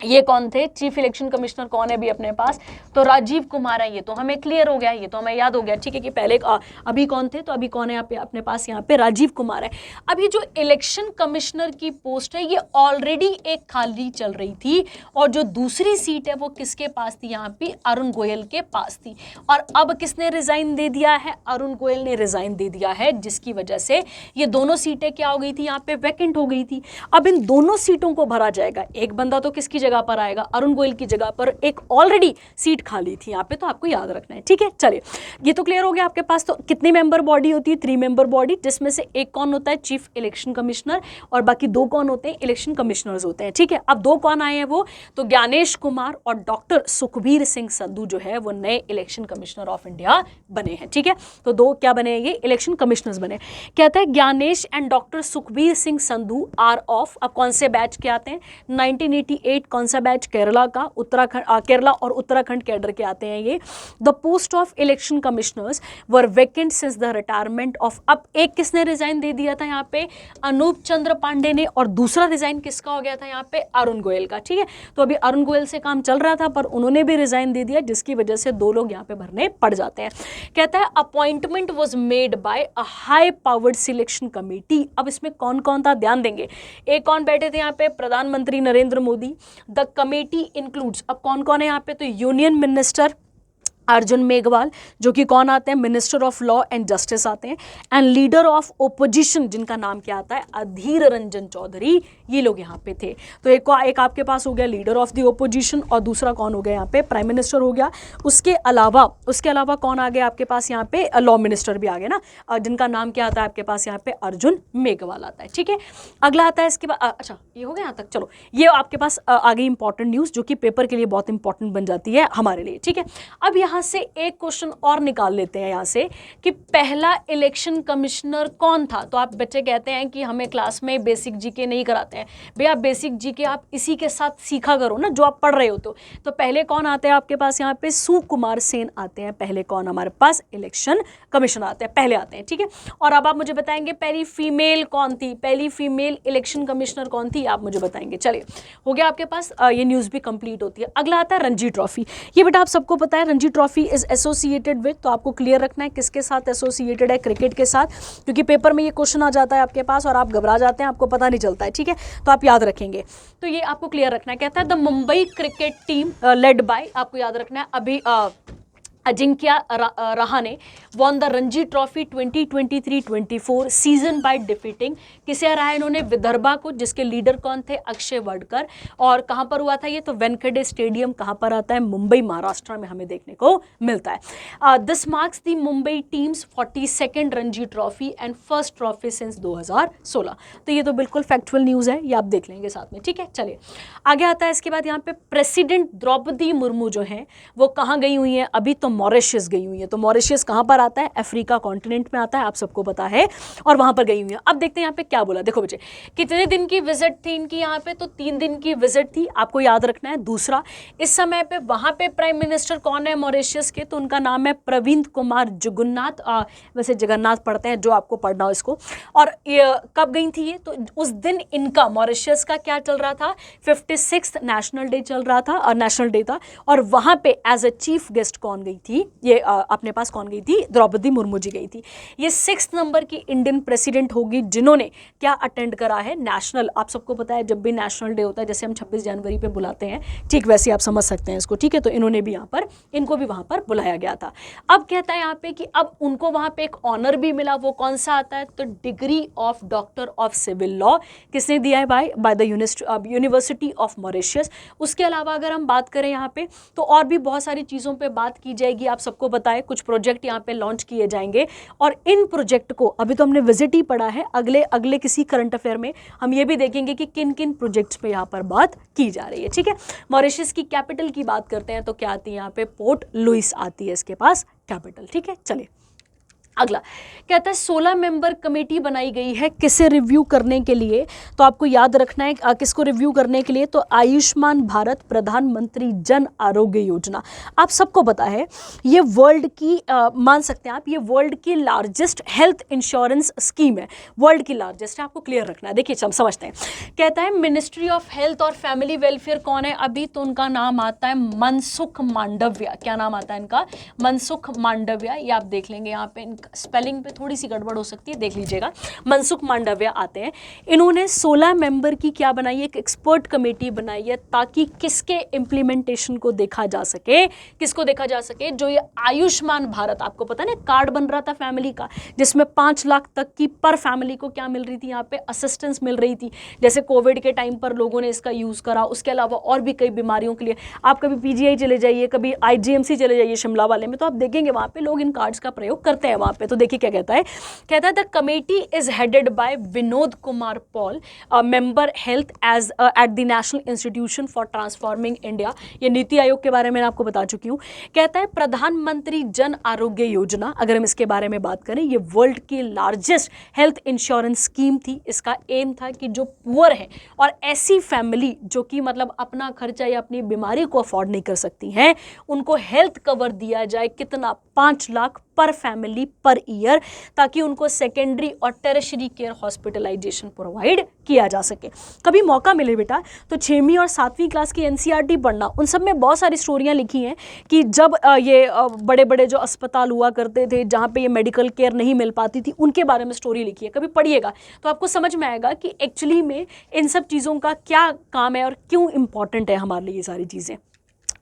ये कौन थे, चीफ इलेक्शन कमिश्नर कौन है भी अपने पास, तो राजीव कुमार है। ये तो हमें क्लियर हो गया, ये तो हमें याद हो गया, ठीक है, कि पहले अभी कौन थे, तो अभी कौन है यहाँ पे अपने पास, यहाँ पे राजीव कुमार है। अब ये जो इलेक्शन कमिश्नर की पोस्ट है ये ऑलरेडी एक खाली चल रही थी और जो दूसरी सीट है वो किसके पास थी, यहाँ पे अरुण गोयल के पास थी। और अब किसने रिजाइन दे दिया है, अरुण गोयल ने रिजाइन दे दिया है, जिसकी वजह से ये दोनों सीटें क्या हो गई थी, यहाँ पे वैकेंट हो गई थी। अब इन दोनों सीटों को भरा जाएगा, एक बंदा तो किसकी जगह पर आएगा, अरुण गोयल की जगह पर, एक ऑलरेडी सीट खाली थी यहाँ पे, तो आपको याद रखना है। ठीक है, चलिए ये तो क्लियर हो गया आपके पास। तो कितनी मेंबर बॉडी होती है, 3 मेंबर बॉडी, जिसमें से एक कौन होता है, चीफ इलेक्शन कमिश्नर, और बाकी 2 कौन होते हैं, इलेक्शन कमिश्नर्स होते हैं। ठीक है, अब 2 कौन आए हैं वो, तो ज्ञानेश कुमार और डॉक्टर सुखबीर सिंह संधू जो है वो नए इलेक्शन कमिश्नर ऑफ इंडिया बने हैं। ठीक है, तो 2 क्या बने, ये इलेक्शन कमिश्नर्स बने। कहता है Gyanesh and doctor Sukhbir Singh Sandhu are of, अब कौन से बैच के आते हैं, 1988, कौन सा बैच, केरला का, उत्तराखंड, केरला और उत्तराखंड कैडर के आते हैं ये। The post of election commissioners were vacant since the retirement of, अब एक किसने रिजाइन दे दिया था यहाँ पे, अनूप चंद्र पांडे ने, और दूसरा रिजाइन किसका हो गया था यहाँ पे, अरुण गोयल का। ठीक है, तो अभी अरुण गोयल से काम चल रहा था पर उन्होंने भी रिजाइन दे दिया, जिसकी वजह से 2 लोग यहाँ पे भरने पड़ जाते हैं। कहता है appointment was made by a high powered selection committee. अब इसमें कौन कौन था ध्यान देंगे, एक कौन बैठे थे यहाँ पे, प्रधानमंत्री Narendra Modi. The committee includes, अब कौन कौन है यहाँ पे, तो यूनियन मिनिस्टर अर्जुन मेघवाल, जो कि कौन आते हैं, minister of law and justice आते हैं, एंड लीडर ऑफ ओपोजिशन जिनका नाम क्या आता है, अधीर रंजन चौधरी, ये लोग यहाँ पे थे। तो एक आपके पास हो गया लीडर ऑफ द ओपोजिशन और दूसरा कौन हो गया यहाँ पे, प्राइम मिनिस्टर हो गया। उसके अलावा कौन आ गया आपके पास यहाँ पे, लॉ मिनिस्टर भी आ गए ना, जिनका नाम क्या आता है आपके पास यहाँ पे, अर्जुन मेघवाल आता है। ठीक है, अगला आता है इसके बाद, अच्छा ये हो गया यहाँ तक। चलो ये आपके पास आ गई इंपॉर्टेंट न्यूज़ जो कि पेपर के लिए बहुत इंपॉर्टेंट बन जाती है हमारे लिए। ठीक है, अब यहाँ से एक क्वेश्चन और निकाल लेते हैं यहाँ से कि पहला इलेक्शन कमिश्नर कौन था। तो आप बच्चे कहते हैं कि हमें क्लास में बेसिक जीके नहीं कराते हैं, भैया बेसिक जीके आप इसी के साथ सीखा करो ना जो आप पढ़ रहे हो। तो पहले कौन आते हैं आपके पास यहाँ पे, सुकुमार सेन आते हैं पहले, कौन हमारे पास, इलेक्शन कमिश्नर आते हैं, पहले आते हैं। ठीक है, और अब आप मुझे बताएंगे पहली फीमेल कौन थी, पहली फीमेल इलेक्शन कमिश्नर कौन थी, आप मुझे बताएंगे। चलिए हो गया आपके पास, ये न्यूज़ भी कंप्लीट होती है। अगला आता है रणजी ट्रॉफी। ये बेटा आप सबको पता है Ranji trophy is associated with, तो आपको क्लियर रखना है किसके साथ एसोसिएटेड है, क्रिकेट के साथ, क्योंकि पेपर में ये क्वेश्चन आ जाता है आपके पास और आप घबरा जाते हैं, आपको पता नहीं चलता है। ठीक है, तो आप याद रखेंगे, तो ये आपको क्लियर रखना है। कहता है the Mumbai cricket team led by, आपको याद रखना है Ajinkya Rahane won the Ranji trophy 2023-24 season by defeating, किसे हराया इन्होंने? विदर्भा को, जिसके लीडर कौन थे? अक्षय वडकर। और कहां पर हुआ था ये? तो वेंकटे स्टेडियम कहां पर आता है? मुंबई महाराष्ट्र में हमें देखने को मिलता है। This marks the Mumbai teams 42nd Ranji trophy and first trophy since 2016। तो ये तो बिल्कुल फैक्चुअल न्यूज है, ये आप देख लेंगे साथ में, ठीक है। चलिए आगे आता है इसके बाद यहाँ पे प्रेसिडेंट द्रौपदी मुर्मू जो है वो कहाँ गई हुई है? अभी तो मॉरिशस गई हुई है। तो मॉरिशस कहाँ पर आता है? अफ्रीका कॉन्टिनेंट में आता है, आप सबको पता है, और वहां पर गई हुई है। अब देखते हैं यहाँ पे क्या बोला। देखो बच्चे, कितने दिन की विजिट थी इनकी यहाँ पे? तो 3 दिन की विजिट थी, आपको याद रखना है। दूसरा, इस समय पे वहां पे प्राइम मिनिस्टर कौन है मॉरिशस के? तो उनका नाम है प्रविंद कुमार जुगन्नाथ, वैसे जगन्नाथ पढ़ते हैं, जो आपको पढ़ना हो इसको। और कब गई थी ये? तो उस दिन इनका मॉरिशस का क्या चल रहा था? 56th नेशनल डे चल रहा था, और नेशनल डे था, और वहां पे एज अ चीफ गेस्ट कौन गई थी? ये अपने पास कौन गई थी? द्रौपदी मुर्मू जी गई थी। ये 6th नंबर की इंडियन प्रेसिडेंट होगी जिन्होंने क्या अटेंड करा है? नेशनल। आप सबको पता है जब भी नेशनल डे होता है, जैसे हम 26 जनवरी पे बुलाते हैं, ठीक वैसे आप समझ सकते हैं इसको, ठीक है। तो इन्होंने भी यहाँ पर, इनको भी वहां पर बुलाया गया था। अब कहता है यहाँ पे कि अब उनको वहां पे एक ऑनर भी मिला, वो कौन सा आता है? तो degree of doctor of civil law. किसने दिया है? By the university of Mauritius. उसके अलावा अगर हम बात करें यहाँ पे, तो और भी बहुत सारी चीज़ों पे बात की जाएगी। आप सबको पता है कुछ प्रोजेक्ट यहाँ पे लॉन्च किए जाएंगे, और इन प्रोजेक्ट को अभी तो हमने विजिट ही पढ़ा है, अगले किसी करंट अफेयर में हम ये भी देखेंगे कि किन किन प्रोजेक्ट्स पे यहाँ पर बात की जा रही है, ठीक है। मॉरिशस की कैपिटल की बात करते हैं तो क्या आती है यहाँ पे? पोर्ट लुइस आती है इसके पास कैपिटल, ठीक है। चलिए अगला कहता है 16 मेंबर कमेटी बनाई गई है, किसे रिव्यू करने के लिए? तो आपको याद रखना है किसको रिव्यू करने के लिए? तो आयुष्मान भारत प्रधानमंत्री जन आरोग्य योजना। आप सबको पता है ये वर्ल्ड की मान सकते हैं आप, ये वर्ल्ड की लार्जेस्ट हेल्थ इंश्योरेंस स्कीम है, वर्ल्ड की लार्जेस्ट है, आपको क्लियर रखना है। देखिए हम समझते हैं। कहता है मिनिस्ट्री ऑफ हेल्थ और फैमिली वेलफेयर कौन है अभी? तो उनका नाम आता है मनसुख मांडविया। क्या नाम आता है इनका? मनसुख मांडविया। ये आप देख लेंगे, यहाँ पे स्पेलिंग पे थोड़ी सी गड़बड़ हो सकती है, देख लीजिएगा। मनसुख मांडविया आते हैं। इन्होंने 16 मेंबर की क्या बनाई है? एक एक्सपर्ट कमेटी बनाई है, ताकि किसके इंप्लीमेंटेशन को देखा जा सके? किसको देखा जा सके? जो ये आयुष्मान भारत, आपको पता ना कार्ड बन रहा था फैमिली का, जिसमें 5 लाख तक की पर फैमिली को क्या मिल रही थी? यहाँ पे असिस्टेंस मिल रही थी। जैसे कोविड के टाइम पर लोगों ने इसका यूज करा, उसके अलावा और भी कई बीमारियों के लिए। आप कभी पीजीआई चले जाइए, कभी आईजीएमसी चले जाइए शिमला वाले में, तो आप देखेंगे वहां पे लोग इन कार्ड्स का प्रयोग करते हैं वहां पे। तो देखिए क्या कहता है, the committee is headed by Vinod Kumar Paul, member health as at the national institution for transforming India. ये नीति आयोग के बारे में आपको बता चुकी हूं। कहता है प्रधानमंत्री जन आरोग्य योजना, अगर हम इसके बारे में बात करें, ये वर्ल्ड की लार्जेस्ट हेल्थ इंश्योरेंस स्कीम थी। इसका एम था कि जो पुअर है और ऐसी फैमिली जो कि मतलब अपना खर्चा या अपनी बीमारी को अफोर्ड नहीं कर सकती हैं, उनको हेल्थ कवर दिया जाए। कितना? 5 लाख पर फैमिली पर ईयर, ताकि उनको सेकेंडरी और टेरिशरी केयर हॉस्पिटलाइजेशन प्रोवाइड किया जा सके। कभी मौका मिले बेटा तो 6वीं और 7वीं क्लास की एनसीईआरटी पढ़ना, उन सब में बहुत सारी स्टोरियां लिखी हैं कि जब ये बड़े बड़े जो अस्पताल हुआ करते थे जहाँ पे ये मेडिकल केयर नहीं मिल पाती थी, उनके बारे में स्टोरी लिखी है। कभी पढ़िएगा तो आपको समझ में आएगा कि एक्चुअली में इन सब चीज़ों का क्या काम है और क्यों इंपॉर्टेंट है हमारे लिए ये सारी चीज़ें।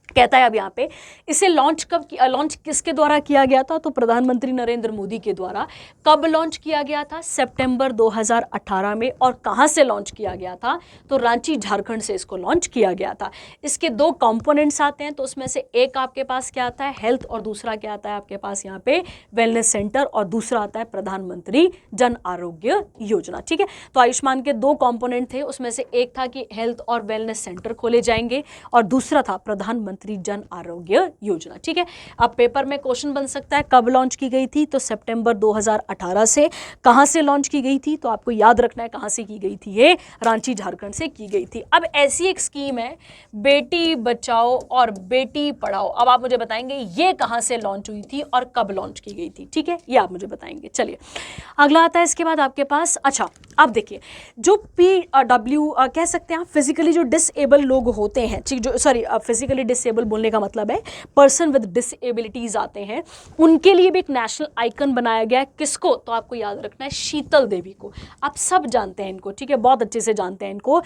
कहता है अब यहाँ पे इसे लॉन्च किसके द्वारा किया गया था? तो प्रधानमंत्री नरेंद्र मोदी के द्वारा। कब लॉन्च किया गया था? सितंबर 2018 में। और कहाँ से लॉन्च किया गया था? तो रांची झारखंड से इसको लॉन्च किया गया था। इसके 2 कंपोनेंट्स आते हैं, तो उसमें से एक आपके पास क्या आता है? हेल्थ, और दूसरा क्या आता है आपके पास यहाँ पे? वेलनेस सेंटर, और दूसरा आता है प्रधानमंत्री जन आरोग्य योजना, ठीक है। तो आयुष्मान के 2 कंपोनेंट थे, उसमें से एक था कि हेल्थ और वेलनेस सेंटर खोले जाएंगे, और दूसरा था प्रधानमंत्री जन आरोग्य योजना, ठीक है। अब पेपर में क्वेश्चन बन सकता है कब लॉन्च की गई थी? तो सितंबर 2018 से। कहां से लॉन्च की गई थी? तो आपको याद रखना है कहां से की गई थी, ये रांची झारखंड से की गई थी। अब ऐसी एक स्कीम है बेटी बचाओ और बेटी पढ़ाओ। अब आप मुझे बताएंगे ये कहां से लॉन्च हुई थी और कब लॉन्च की गई थी, ठीक है, ये आप मुझे बताएंगे। चलिए अगला आता है इसके बाद आपके पास, अच्छा अब देखिए, जो PW कह सकते हैं आप, फिजिकली जो डिसेबल लोग होते हैं, ठीक, जो सॉरी फिजिकली डिसेबल बोलने का मतलब है पर्सन विद डिसेबिलिटीज आते हैं, उनके लिए भी एक नेशनल आइकन बनाया गया है। किसको? तो आपको याद रखना है शीतल देवी को। आप सब जानते हैं इनको, ठीक है, बहुत अच्छे से जानते हैं इनको।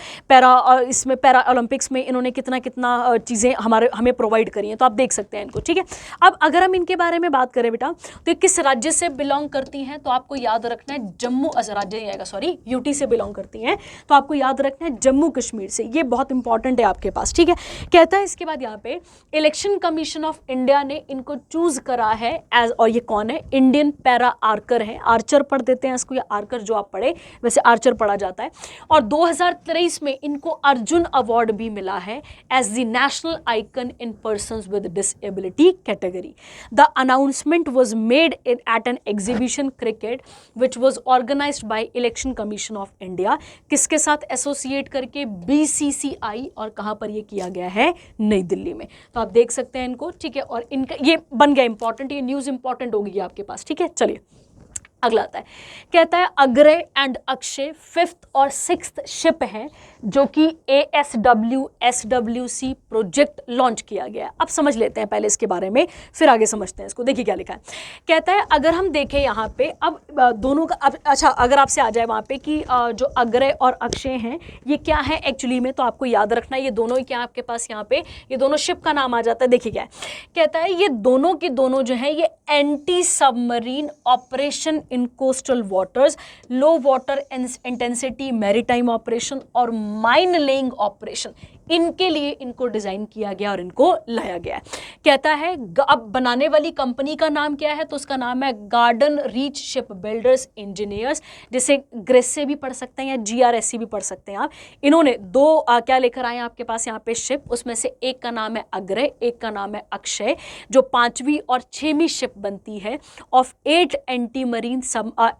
इसमें पैरा ओलंपिक्स में इन्होंने कितना कितना चीज़ें हमें प्रोवाइड करी हैं, तो आप देख सकते हैं इनको, ठीक है। अब अगर हम इनके बारे में बात करें बेटा, तो ये किस राज्य से बिलोंग करती हैं? तो आपको याद रखना है जम्मू, राज्य नहीं आएगा, सॉरी, यूटी से बिलोंग करती हैं, तो आपको याद रखना है जम्मू कश्मीर से। ये बहुत इंपॉर्टेंट है आपके पास, ठीक है। कहता है इसके बाद यहाँ पे इलेक्शन कमीशन ऑफ इंडिया ने इनको चूज करा है एज, और ये कौन है? इंडियन पैरा आर्कर है, आर्चर पढ़ देते हैं इसको, या आर्कर जो आप पढ़े वैसे आर्चर पढ़ा जाता है। और 2023 में इनको अर्जुन अवार्ड भी मिला है as the national icon in persons with disability category. The announcement was made at an exhibition cricket which was organised by election commission of India. किसके साथ एसोसिएट करके? BCCI। और कहाँ पर ये किया गया है? नई दिल्ली में। तो आप देख सकते हैं इनको, ठीक है। और इनका ये बन गया इंपॉर्टेंट, ये न्यूज़ इंपॉर्टेंट होगी आपके पास, ठीक है। चलिए अगला आता है, कहता है अग्रय एंड अक्षय 5th और 6th शिप हैं जो कि ASW SWC प्रोजेक्ट लॉन्च किया गया है। अब समझ लेते हैं पहले इसके बारे में, फिर आगे समझते हैं इसको। देखिए क्या लिखा है, कहता है अगर हम देखें यहाँ पे, अब दोनों का, अब अच्छा अगर आपसे आ जाए वहाँ पे कि जो अग्रय और अक्षय हैं ये क्या है एक्चुअली में, तो आपको याद रखना है ये दोनों ही क्या आपके पास यहाँ पे, ये दोनों शिप का नाम आ जाता है। देखिए क्या है, कहता है ये दोनों के दोनों जो है ये anti submarine operation in coastal waters, low water intensity maritime operation और माइन लेइंग ऑपरेशन, इनके लिए इनको डिजाइन किया गया और इनको लाया गया है। कहता है अब बनाने वाली कंपनी का नाम क्या है, तो उसका नाम है garden reach ship builders engineers, जिसे ग्रेस से भी पढ़ सकते हैं या GRSC भी पढ़ सकते हैं आप। इन्होंने दो क्या लेकर आए हैं आपके पास यहाँ पे शिप, उसमें से एक का नाम है अग्रय, एक का नाम है अक्षय, जो 5वीं और 6वीं शिप बनती है of 8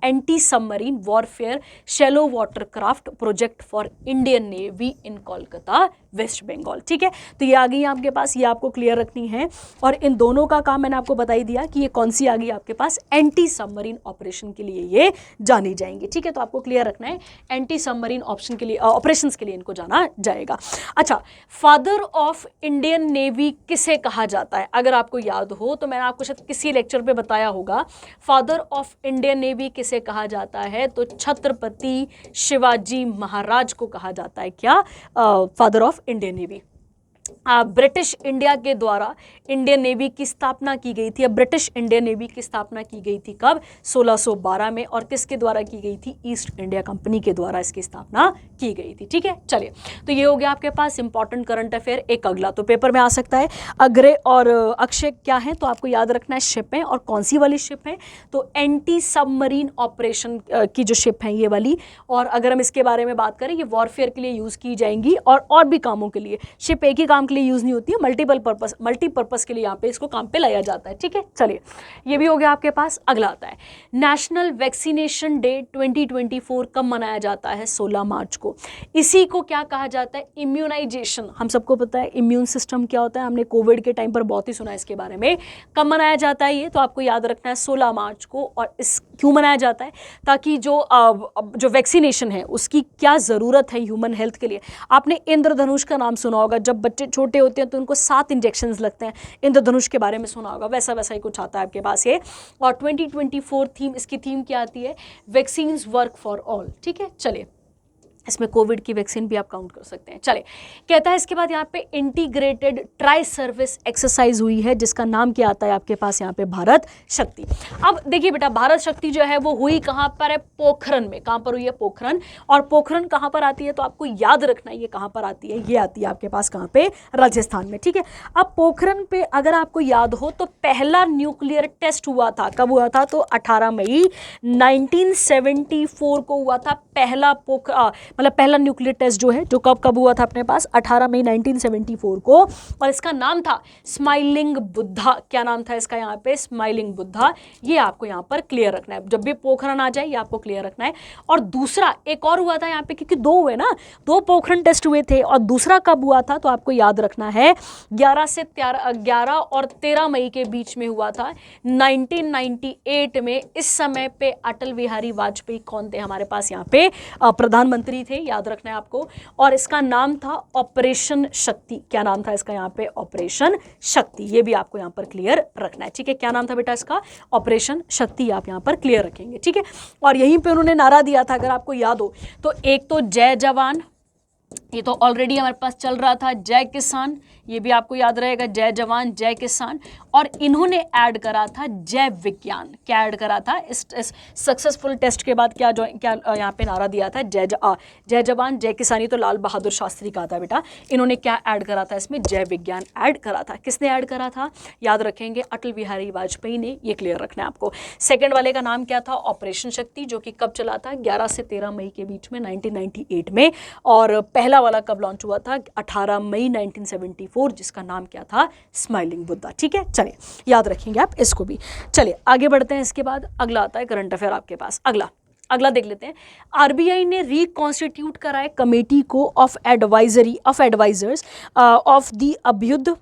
anti submarine warfare shallow water craft project for Indian navy in Kolkata West Bengal. ठीक है, तो ये आ गई आपके पास, ये आपको क्लियर रखनी है। और इन दोनों का काम मैंने आपको बता ही दिया कि ये कौन सी आ गई आपके पास, एंटी सबमरीन ऑपरेशन के लिए ये जानी जाएंगी। ठीक है, तो आपको क्लियर रखना है एंटी सबमरीन ऑप्शन के लिए, ऑपरेशंस के लिए इनको जाना जाएगा। अच्छा, फादर ऑफ इंडियन नेवी किसे कहा जाता है? अगर आपको याद हो तो मैंने आपको शायद किसी लेक्चर पे बताया होगा, फादर ऑफ इंडियन नेवी किसे कहा जाता है, तो छत्रपति शिवाजी महाराज को कहा जाता है। क्या? Father of Indian navy. British India के द्वारा इंडियन नेवी की स्थापना की गई थी। अब ब्रिटिश इंडियन नेवी की स्थापना की गई थी कब? 1612 में। और किसके द्वारा की गई थी? ईस्ट इंडिया कंपनी के द्वारा इसकी स्थापना की गई थी। ठीक है, चलिए, तो ये हो गया आपके पास इंपॉर्टेंट करंट अफेयर। एक अगला तो पेपर में आ सकता है, अग्रय और अक्षय क्या है, तो आपको याद रखना है शिप है, और कौन सी वाली शिप है, तो एंटी सबमरीन ऑपरेशन की जो शिप है ये वाली। और अगर हम इसके बारे में बात करें, ये वॉरफेयर के लिए यूज़ की जाएंगी और भी कामों के लिए। शिप एक ही काम के लिए यूज़ नहीं होती है, मल्टीपर्पस के लिए यहाँ पे इसको काम पे लाया जाता है। ठीक है, चलिए, ये भी हो गया आपके पास। अगला आता है नेशनल वैक्सीनेशन डे 2024 कब मनाया जाता है? 16 मार्च को। इसी को क्या कहा जाता है? इम्यूनाइजेशन। हम सबको पता है इम्यून सिस्टम क्या होता है, हमने कोविड के टाइम पर बहुत ही सुना है इसके बारे में। कब मनाया जाता है ये, तो आपको याद रखना है 16 मार्च को। और इस क्यों मनाया जाता है? ताकि जो वैक्सीनेशन है उसकी क्या ज़रूरत है ह्यूमन हेल्थ के लिए। आपने इंद्रधनुष का नाम सुना होगा, जब बच्चे छोटे होते हैं तो उनको 7 इंजेक्शंस लगते हैं, इंद्रधनुष के बारे में सुना होगा, वैसा वैसा ही कुछ आता है आपके पास ये। और 2024 थीम, इसकी थीम क्या आती है? Vaccines work for all. ठीक है, चलिए, इसमें कोविड की वैक्सीन भी आप काउंट कर सकते हैं। चले, कहता है इसके बाद यहाँ पे इंटीग्रेटेड ट्राई सर्विस एक्सरसाइज हुई है, जिसका नाम क्या आता है आपके पास यहाँ पे? भारत शक्ति। अब देखिए बेटा, भारत शक्ति जो है वो हुई कहाँ पर है? पोखरन में। कहाँ पर हुई है? पोखरन। और पोखरन कहाँ पर आती है, तो आपको याद रखना है ये कहाँ पर आती है, ये आती है आपके पास कहाँ पे? राजस्थान में। ठीक है, अब पोखरन पे अगर आपको याद हो तो पहला न्यूक्लियर टेस्ट हुआ था, कब हुआ था? तो 18 मई 1974 को हुआ था पहला मतलब पहला न्यूक्लियर टेस्ट जो है, जो कब हुआ था अपने पास 18 मई 1974 को, और इसका नाम था स्माइलिंग बुद्धा। क्या नाम था इसका यहाँ पे? स्माइलिंग बुद्धा। ये आपको यहाँ पर क्लियर रखना है, जब भी पोखरण आ जाए ये आपको क्लियर रखना है। और दूसरा एक और हुआ था यहाँ पे, क्योंकि दो हुए ना, दो पोखरण टेस्ट हुए थे, और दूसरा कब हुआ था तो आपको याद रखना है 11 और 13 मई के बीच में हुआ था 1998 में। इस समय पे अटल बिहारी वाजपेयी कौन थे हमारे पास यहाँ पे? प्रधानमंत्री थे, याद रखना है आपको। और इसका नाम था ऑपरेशन शक्ति। क्या नाम था इसका यहाँ पे? ऑपरेशन शक्ति। ये भी आपको यहाँ पर क्लियर रखना है, ठीक है। क्या नाम था बेटा इसका? ऑपरेशन शक्ति। आप यहाँ पर क्लियर रखेंगे, ठीक है। और यहीं पे उन्होंने नारा दिया था, अगर आपको याद हो तो, एक तो जय जवान, ये तो ऑलरेडी हमारे पास चल रहा था, जय किसान, ये भी आपको याद रहेगा, जय जवान जय किसान। और इन्होंने ऐड करा था जय विज्ञान। क्या ऐड करा था? इस सक्सेसफुल टेस्ट के बाद क्या यहाँ पे नारा दिया था? जय जवान जय किसान। ये तो लाल बहादुर शास्त्री का था बेटा। इन्होंने क्या ऐड करा था इसमें? जय विज्ञान ऐड करा था। किसने ऐड करा था? याद रखेंगे, अटल बिहारी वाजपेयी ने। ये क्लियर रखना है आपको। सेकेंड वाले का नाम क्या था? ऑपरेशन शक्ति, जो कि कब चला था? 11 से 13 मई के बीच में 1998 में। और पहला वाला कब लॉन्च हुआ था? 18 मई 1974, जिसका नाम क्या था? स्माइलिंग बुद्धा, ठीक है। चलिए याद रखेंगे आप इसको भी। चलिए आगे बढ़ते हैं। इसके बाद अगला आता है करंट अफेयर आपके पास। अगला देख लेते हैं। आरबीआई ने रिकॉन्स्टिट्यूट कराए कमेटी को of advisers of the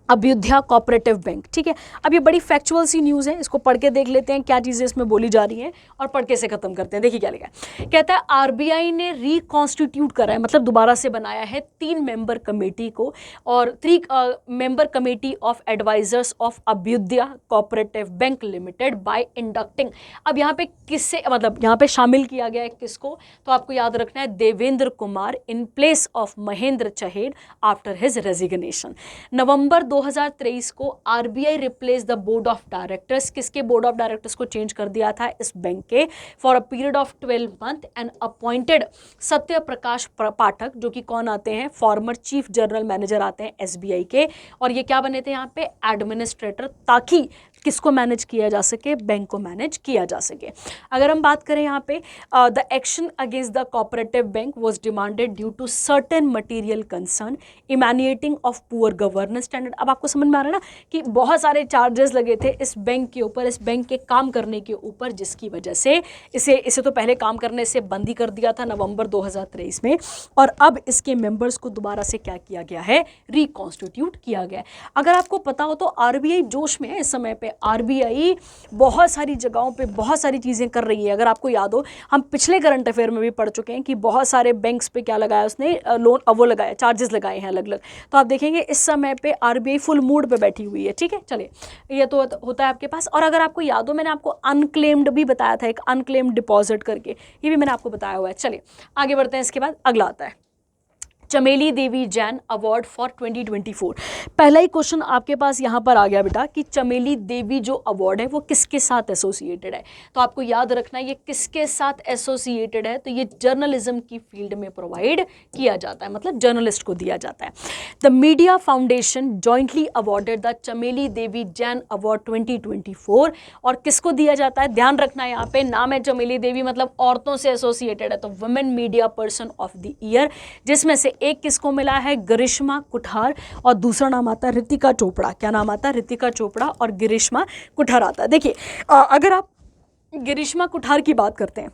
Abhyudaya cooperative bank, ठीक है। अब ये बड़ी फैक्चुअल सी न्यूज़ है, इसको पढ़ के देख लेते हैं क्या चीज़ें इसमें बोली जा रही हैं, और पढ़ के से खत्म करते हैं। देखिए क्या लिखा है। कहता है आरबीआई ने रिकॉन्स्टिट्यूट करा है, मतलब दोबारा से बनाया है 3 मेंबर कमेटी को, और 3 member committee of advisers of Abhyudaya cooperative bank limited by inducting. अब यहाँ पे किससे, मतलब यहाँ पे शामिल किया गया है किसको? तो आपको याद रखना है Devendra Kumar in place of Mahendra Chhajed after his resignation. नवंबर 2023 को RBI replace the board of directors. किसके बोर्ड ऑफ डायरेक्टर्स को चेंज कर दिया था? इस बैंक के, for a period of 12 month, and appointed Satya Prakash पाठक, जो कि कौन आते हैं? फॉर्मर चीफ जनरल मैनेजर आते हैं एसबीआई के, और ये क्या बने थे यहाँ पे? एडमिनिस्ट्रेटर, ताकि किसको मैनेज किया जा सके? बैंक को मैनेज किया जा सके। अगर हम बात करें यहाँ पे, the action against the cooperative bank was demanded due to certain material concern emanating of poor governance standard. अब आपको समझ में आ रहा है ना कि बहुत सारे चार्जेस लगे थे इस बैंक के ऊपर, इस बैंक के काम करने के ऊपर, जिसकी वजह से इसे तो पहले काम करने से बंद ही कर दिया था नवंबर 2023 में, और अब इसके मेंबर्स को दोबारा से क्या किया गया है? रिकॉन्स्टिट्यूट किया गया है। अगर आपको पता हो तो आरबीआई जोश में है इस समय पे। आरबीआई बहुत सारी जगहों पे बहुत सारी चीज़ें कर रही है। अगर आपको याद हो, हम पिछले करंट अफेयर में भी पढ़ चुके हैं कि बहुत सारे बैंक्स पे क्या लगाया उसने? लोन, वो लगाया, चार्जेस लगाए हैं अलग अलग। तो आप देखेंगे इस समय पे आरबीआई फुल मूड पे बैठी हुई है, ठीक है। चलिए, ये तो होता है आपके पास। और अगर आपको याद हो, मैंने आपको अनक्लेम्ड भी बताया था, एक अनक्लेम्ड डिपॉजिट करके, ये भी मैंने आपको बताया हुआ है। चलिए आगे बढ़ते हैं। इसके बाद अगला आता है चमेली देवी जैन अवार्ड फॉर 2024। पहला ही क्वेश्चन आपके पास यहाँ पर आ गया बेटा कि चमेली देवी जो अवार्ड है वो किसके साथ एसोसिएटेड है? तो आपको याद रखना है ये किसके साथ एसोसिएटेड है। तो ये जर्नलिज्म की फील्ड में प्रोवाइड किया जाता है, मतलब जर्नलिस्ट को दिया जाता है। The media foundation jointly awarded the चमेली देवी जैन अवार्ड 2024। और किसको दिया जाता है? ध्यान रखना है, यहाँ पे नाम है चमेली देवी, मतलब औरतों से एसोसिएटेड है, तो women media person of the year, जिसमें से एक किसको मिला है? गरिश्मा कुठार, और दूसरा नाम आता है रितिका चोपड़ा। क्या नाम आता है? रितिका चोपड़ा और गरिश्मा कुठार आता है। देखिए, अगर आप गरिश्मा कुठार की बात करते हैं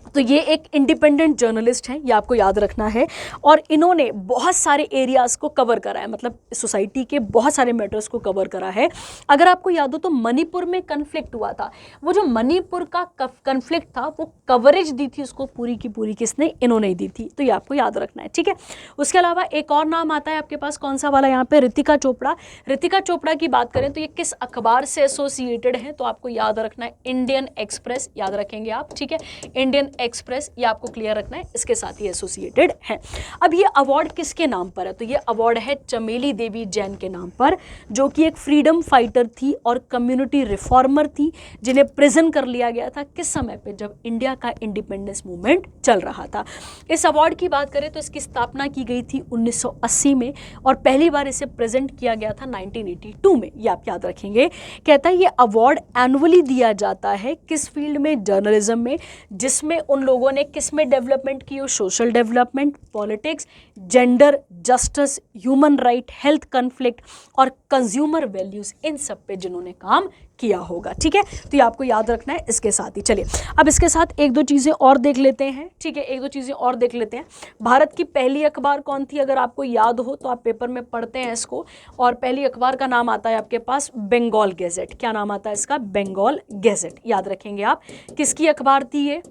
तो ये एक इंडिपेंडेंट जर्नलिस्ट हैं, ये आपको याद रखना है। और इन्होंने बहुत सारे एरियाज़ को कवर करा है, मतलब सोसाइटी के बहुत सारे मैटर्स को कवर करा है। अगर आपको याद हो तो मणिपुर में कन्फ्लिक्ट हुआ था, वो जो मणिपुर का कन्फ्लिक्ट था वो कवरेज दी थी उसको पूरी की पूरी किसने? इन्होंने ही दी थी। तो ये आपको याद रखना है, ठीक है। उसके अलावा एक और नाम आता है आपके पास, कौन सा वाला? यहाँ पे रितिका चोपड़ा। रितिका चोपड़ा की बात करें तो ये किस अखबार से एसोसिएटेड है? तो आपको याद रखना है इंडियन एक्सप्रेस, याद रखेंगे आप, ठीक है। इंडियन एक्सप्रेस, ये आपको क्लियर रखना है, इसके साथ ही एसोसिएटेड है। अब ये अवार्ड किसके नाम पर है? तो ये अवार्ड है चमेली देवी जैन के नाम पर, जो कि एक फ्रीडम फाइटर थी और कम्युनिटी रिफॉर्मर थी, जिन्हें प्रिजन कर लिया गया था किस समय पे? जब इंडिया का इंडिपेंडेंस मूवमेंट चल रहा था। इस अवार्ड की बात करें तो इसकी स्थापना की गई थी 1980 में, और पहली बार इसे प्रेजेंट किया गया था 1982 में, ये आप याद रखेंगे। कहता है ये अवार्ड एनुअली दिया जाता है किस फील्ड में? जर्नलिज्म में, जिसमें उन लोगों ने किस में डेवलपमेंट की हो, social development, politics, gender, justice, human right, health conflict और कंज्यूमर वैल्यूज, इन सब पे जिन्होंने काम किया होगा। ठीक है, तो ये आपको याद रखना है इसके साथ ही। चलिए अब इसके साथ एक दो चीज़ें और देख लेते हैं। ठीक है, एक दो चीज़ें और देख लेते हैं। भारत की पहली अखबार कौन थी, अगर आपको याद हो तो आप पेपर में पढ़ते हैं इसको, और पहली अखबार का नाम आता है आपके पास बंगाल गैजेट। क्या नाम आता है इसका, बंगाल गैजेट, याद रखेंगे आप। किसकी अखबार थी ये,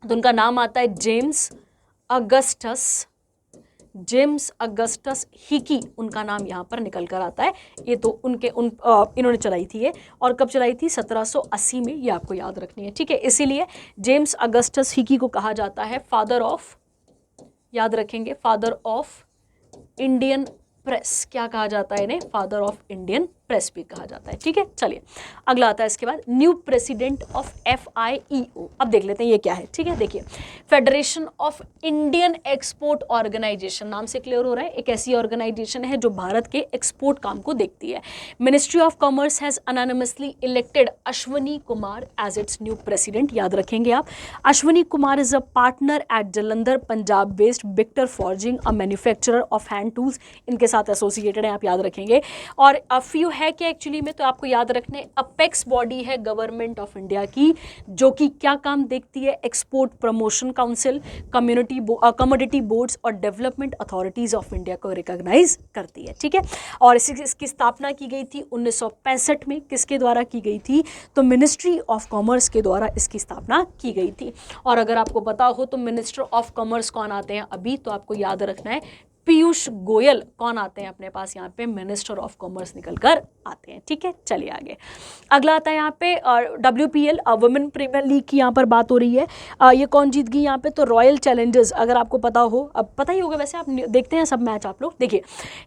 तो उनका नाम आता है जेम्स अगस्टस हिकी, उनका नाम यहाँ पर निकल कर आता है। ये तो इन्होंने चलाई थी ये, और कब चलाई थी, 1780 में, ये आपको याद रखनी है। ठीक है, इसीलिए जेम्स अगस्टस हिकी को कहा जाता है फादर ऑफ, याद रखेंगे, फादर ऑफ इंडियन प्रेस। क्या कहा जाता है इन्हें, फादर ऑफ इंडियन प्रेस भी कहा जाता है। ठीक है, चलिए अगला आता है इसके बाद न्यू प्रेसिडेंट ऑफ FIEO। अब देख लेते हैं ये क्या है। ठीक है, देखिए federation of Indian export organisation, नाम से क्लियर हो रहा है, एक ऐसी ऑर्गेनाइजेशन है जो भारत के एक्सपोर्ट काम को देखती है। Ministry of commerce has anonymously elected Ashwani Kumar as its new president, याद रखेंगे आप। Ashwani Kumar is a partner at Jalandhar Punjab based Victor forging, a manufacturer of hand tools, इनके साथ एसोसिएटेड है, आप याद रखेंगे। और फ्यू है कि एक्चुअली में, तो आपको याद रखने, अपेक्स बॉडी है गवर्नमेंट ऑफ इंडिया की, जो कि क्या काम देखती है, export promotion council, commodity boards और डेवलपमेंट अथॉरिटीज ऑफ इंडिया को रिकॉग्नाइज करती है। ठीक है, और इसकी स्थापना की गई थी 1965 में, किसके द्वारा की गई थी, तो मिनिस्ट्री ऑफ कॉमर्स के द्वारा इसकी स्थापना की गई थी। और अगर आपको पता हो तो मिनिस्टर ऑफ कॉमर्स कौन आते हैं अभी, तो आपको याद रखना है पीयूष गोयल कौन आते हैं अपने पास यहाँ पे, मिनिस्टर ऑफ कॉमर्स निकल कर आते हैं। ठीक है, चलिए आगे अगला आता है यहाँ पे WPL वुमेन प्रीमियर लीग की यहाँ पर बात हो रही है। ये कौन जीत गई यहाँ पे, तो रॉयल चैलेंजर्स, अगर आपको पता हो, अब पता ही होगा वैसे, आप देखते हैं सब मैच आप लोग। देखिए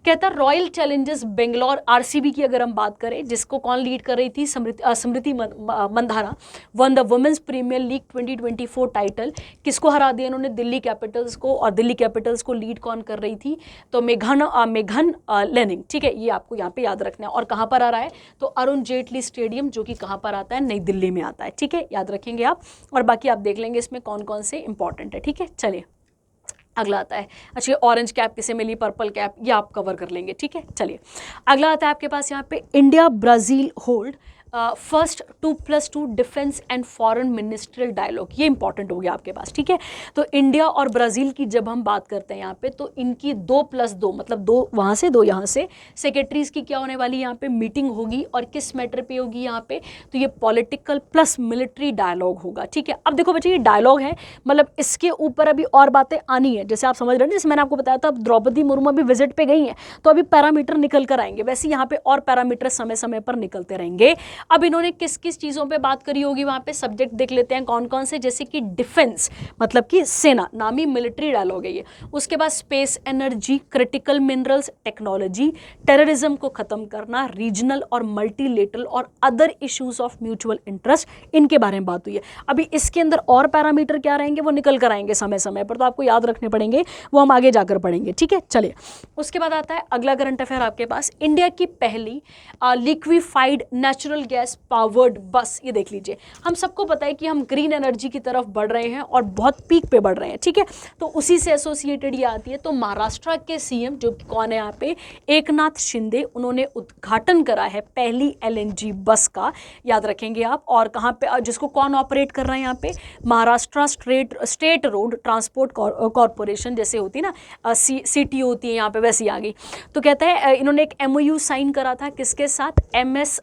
कहता है रॉयल चैलेंजर्स बेंगलोर, RCB की अगर हम बात करें, जिसको कौन लीड कर रही थी, Smriti Mandhana, won the women's premier league 2024 title. किसको हरा दिया इन्होंने, दिल्ली कैपिटल्स को, और दिल्ली कैपिटल्स को लीड कौन कर रही थी, तो मेघन लेनिंग। ठीक है, ये आपको यहाँ पे याद रखना है। और कहाँ पर आ रहा है, तो अरुण जेटली स्टेडियम, जो कि कहाँ पर आता है, नई दिल्ली में आता है। ठीक है, याद रखेंगे आप, और बाकी आप देख लेंगे इसमें कौन कौन से इंपॉर्टेंट है। ठीक है, चलिए अगला आता है, अच्छा ऑरेंज कैप किसे मिली, पर्पल कैप, ये आप कवर कर लेंगे। ठीक है, चलिए अगला आता है आपके पास यहाँ पे India Brazil hold first 2+2 defence and foreign ministerial dialogue, ये इंपॉर्टेंट हो गया आपके पास। ठीक है, तो इंडिया और ब्राज़ील की जब हम बात करते हैं यहाँ पे, तो इनकी 2+2 मतलब 2 वहाँ से 2 यहाँ से सेक्रेटरीज की क्या होने वाली यहाँ पे मीटिंग होगी, और किस मैटर पे होगी यहाँ पे, तो ये पॉलिटिकल प्लस मिलिट्री डायलॉग होगा। ठीक है, अब देखो बच्चे ये डायलॉग है, मतलब इसके ऊपर अभी और बातें आनी है, जैसे आप समझ रहे हैं, जैसे मैंने आपको बताया था, द्रौपदी मुर्मू अभी विजिट पे गई हैं, तो अभी पैरामीटर निकल कर आएंगे, वैसे यहाँ पे और पैरामीटर समय समय पर निकलते रहेंगे। अब इन्होंने किस किस चीज़ों पे बात करी होगी वहाँ पे, सब्जेक्ट देख लेते हैं कौन कौन से, जैसे कि डिफेंस मतलब कि सेना, नामी मिलिट्री डायलॉग है ये। उसके बाद space energy, critical minerals, technology, terrorism को ख़त्म करना, रीजनल और मल्टीलेटरल और other issues of mutual interest, इनके बारे में बात हुई है। अभी इसके अंदर और पैरामीटर क्या रहेंगे, वो निकल कर आएंगे समय समय पर, तो आपको याद रखने पड़ेंगे, वो हम आगे जाकर पढ़ेंगे। ठीक है, चलिए उसके बाद आता है अगला करंट अफेयर आपके पास, इंडिया की पहली लिक्विफाइड नेचुरल गैस पावर्ड बस, ये देख लीजिए। हम सबको पता है कि हम ग्रीन एनर्जी की तरफ बढ़ रहे हैं और बहुत पीक पे बढ़ रहे हैं। ठीक है, तो उसी से एसोसिएटेड ये आती है। तो महाराष्ट्र के CM जो कौन है यहाँ पे, एकनाथ शिंदे, उन्होंने उद्घाटन करा है पहली LNG बस का, याद रखेंगे आप। और कहाँ पे, जिसको कौन ऑपरेट कर रहा है यहाँ पे, Maharashtra state road transport corporation, जैसे होती है ना CT होती है यहाँ पे, वैसी आ गई। तो कहता है इन्होंने एक MOU साइन करा था किसके साथ, MS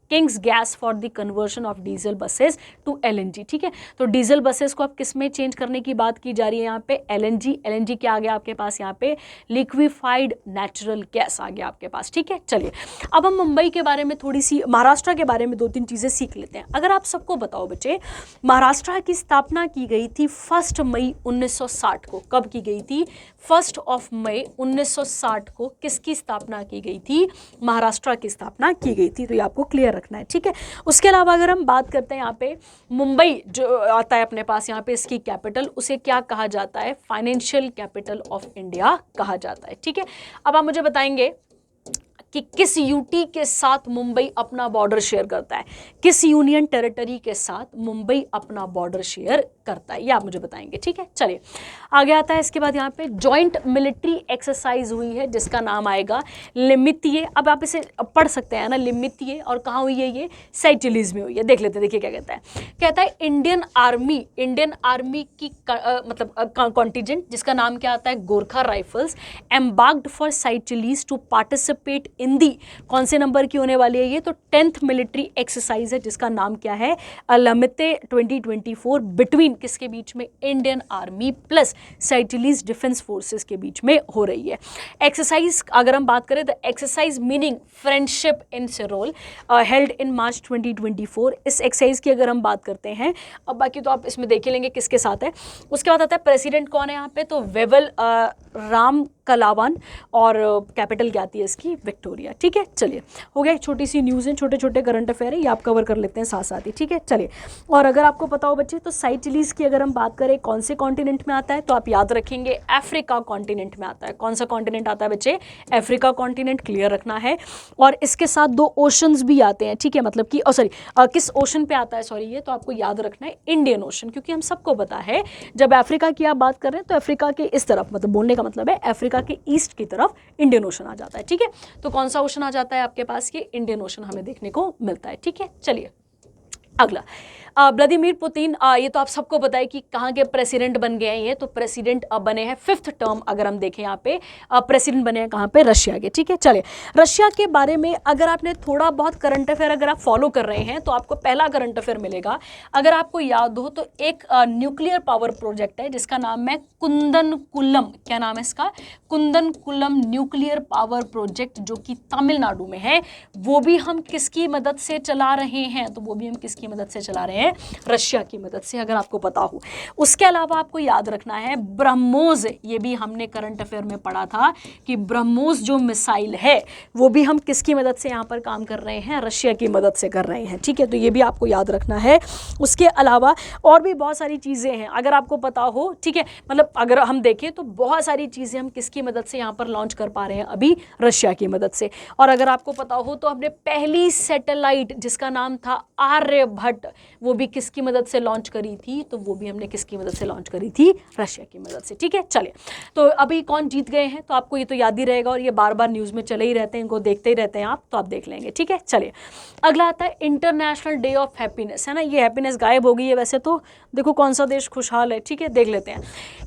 kings gas for the conversion of diesel buses to LNG। ठीक है, तो डीजल बसेस को अब किस में चेंज करने की बात की जा रही है यहाँ पे, LNG क्या आ गया आपके पास यहाँ पे, लिक्विफाइड नेचुरल गैस आ गया आपके पास। ठीक है, चलिए अब हम मुंबई के बारे में थोड़ी सी, महाराष्ट्र के बारे में 2-3 चीज़ें सीख लेते हैं। अगर आप सबको बताओ बच्चे, महाराष्ट्र की स्थापना की गई थी 1 मई 1960 को। कब की गई थी, 1 मई 1960 को किसकी स्थापना की गई थी, महाराष्ट्र की स्थापना की गई थी। तो ये आपको क्लियर रखना है। ठीक है, उसके अलावा अगर हम बात करते हैं यहाँ पे, मुंबई जो आता है अपने पास यहाँ पे, इसकी कैपिटल, उसे क्या कहा जाता है, फाइनेंशियल कैपिटल ऑफ इंडिया कहा जाता है। ठीक है, अब आप मुझे बताएंगे कि किस यूटी के साथ मुंबई अपना बॉर्डर शेयर करता है, किस यूनियन टेरिटरी के साथ मुंबई अपना बॉर्डर शेयर करता है, ये आप मुझे बताएंगे। ठीक है, चलिए आगे आता है। इसके बाद यहाँ पे जॉइंट मिलिट्री एक्सरसाइज हुई है जिसका नाम आएगा लिमितिये। अब आप इसे पढ़ सकते हैं ना, लिमितिये, और कहाँ हुई है ये, सेचुलीज में हुई है। देख लेते हैं, देखिए क्या कहता है। कहता है इंडियन आर्मी की मतलब कॉन्टिजेंट जिसका नाम क्या आता है, Gorkha rifles, embarked for Seychelles to participate in the, कौन से नंबर की होने वाली है ये, तो 10th मिलिट्री एक्सरसाइज है जिसका नाम क्या है, लमिते 2024, बिटवीन किसके बीच में, Indian army plus Seychelles defence forces के बीच में हो रही है। एक्सरसाइज अगर हम बात करें तो एक्सरसाइज मीनिंग फ्रेंडशिप इन सिरोल, हेल्ड इन मार्च 2024। इस एक्सरसाइज की अगर हम बात करते हैं, अब बाकी तो आप इसमें देख लेंगे किसके साथ है। उसके बाद आता है प्रेसिडेंट कौन है यहाँ पे, तो वेवल राम कलावन, और कैपिटल क्या आती है इसकी, विक्टोरिया। ठीक है, चलिए हो गया, छोटी सी न्यूज़ है, छोटे छोटे करंट अफेयर है, ये आप कवर कर लेते हैं साथ साथ ही। ठीक है, चलिए। और अगर आपको पता हो बच्चे, तो सेचुलीज की अगर हम बात करें कौन से कॉन्टिनेंट में आता है, तो आप याद रखेंगे अफ्रीका कॉन्टिनेंट में आता है। कौन सा कॉन्टिनेंट आता है बच्चे, अफ्रीका कॉन्टिनेंट, क्लियर रखना है। और इसके साथ 2 ओशंस भी आते हैं। ठीक है, मतलब कि किस ओशन पे आता है, सॉरी, ये तो आपको याद रखना है, इंडियन ओशन, क्योंकि हम सबको पता है जब अफ्रीका की आप बात कर रहे हैं तो अफ्रीका के इस तरफ, मतलब बोलने का मतलब है अफ्रीका के ईस्ट की तरफ इंडियन ओशन आ जाता है। ठीक है, तो कौन सा ओशन आ जाता है आपके पास, ये इंडियन ओशन हमें देखने को मिलता है। ठीक है, चलिए अगला, व्लादिमीर पुतिन, ये तो आप सबको पता है कि कहाँ के प्रेसिडेंट बन गए हैं ये, तो प्रेसिडेंट बने हैं 5th टर्म, अगर हम देखें यहाँ पे प्रेसिडेंट बने हैं कहाँ पे, रशिया के। ठीक है, चलिए रशिया के बारे में अगर आपने थोड़ा बहुत करंट अफेयर अगर आप फॉलो कर रहे हैं तो आपको पहला करंट अफेयर मिलेगा। अगर आपको याद हो तो एक न्यूक्लियर पावर प्रोजेक्ट है जिसका नाम है कुंदनकुलम, क्या नाम है इसका, कुंदनकुलम न्यूक्लियर पावर प्रोजेक्ट, जो कि तमिलनाडु में है। वो भी हम किसकी मदद से चला रहे हैं, तो वो भी हम किसकी मदद से चला रहे हैं, रशिया की मदद से, अगर आपको पता हो। उसके अलावा आपको याद रखना है ब्रह्मोस, ये भी हमने करंट अफेयर में पढ़ा था कि ब्रह्मोस जो मिसाइल है वो भी हम किसकी मदद से यहाँ पर काम कर रहे हैं, रशिया की मदद से कर रहे हैं। ठीक है, तो ये भी आपको याद रखना है। उसके अलावा और भी बहुत सारी चीज़ें हैं अगर आपको पता हो। ठीक है, मतलब अगर हम देखें तो बहुत सारी चीज़ें हम किसकी मदद से यहाँ पर लॉन्च कर पा रहे हैं, अभी रशिया की मदद से। और अगर आपको पता हो तो हमने पहली सैटेलाइट जिसका नाम था आर्यभट्ट, वो भी किसकी मदद से लॉन्च करी थी, तो वो भी हमने किसकी मदद से लॉन्च करी थी, रशिया की मदद से। ठीक है, चलिए तो अभी कौन जीत गए हैं तो आपको ये तो याद ही रहेगा, और ये बार बार न्यूज़ में चले ही रहते हैं, इनको देखते ही रहते हैं आप, तो आप देख लेंगे। ठीक है, चलिए अगला आता है इंटरनेशनल डे ऑफ हैप्पीनेस, है ना। ये हैप्पीनेस गायब हो गई है वैसे तो, देखो कौन सा देश खुशहाल है। ठीक है, देख लेते हैं।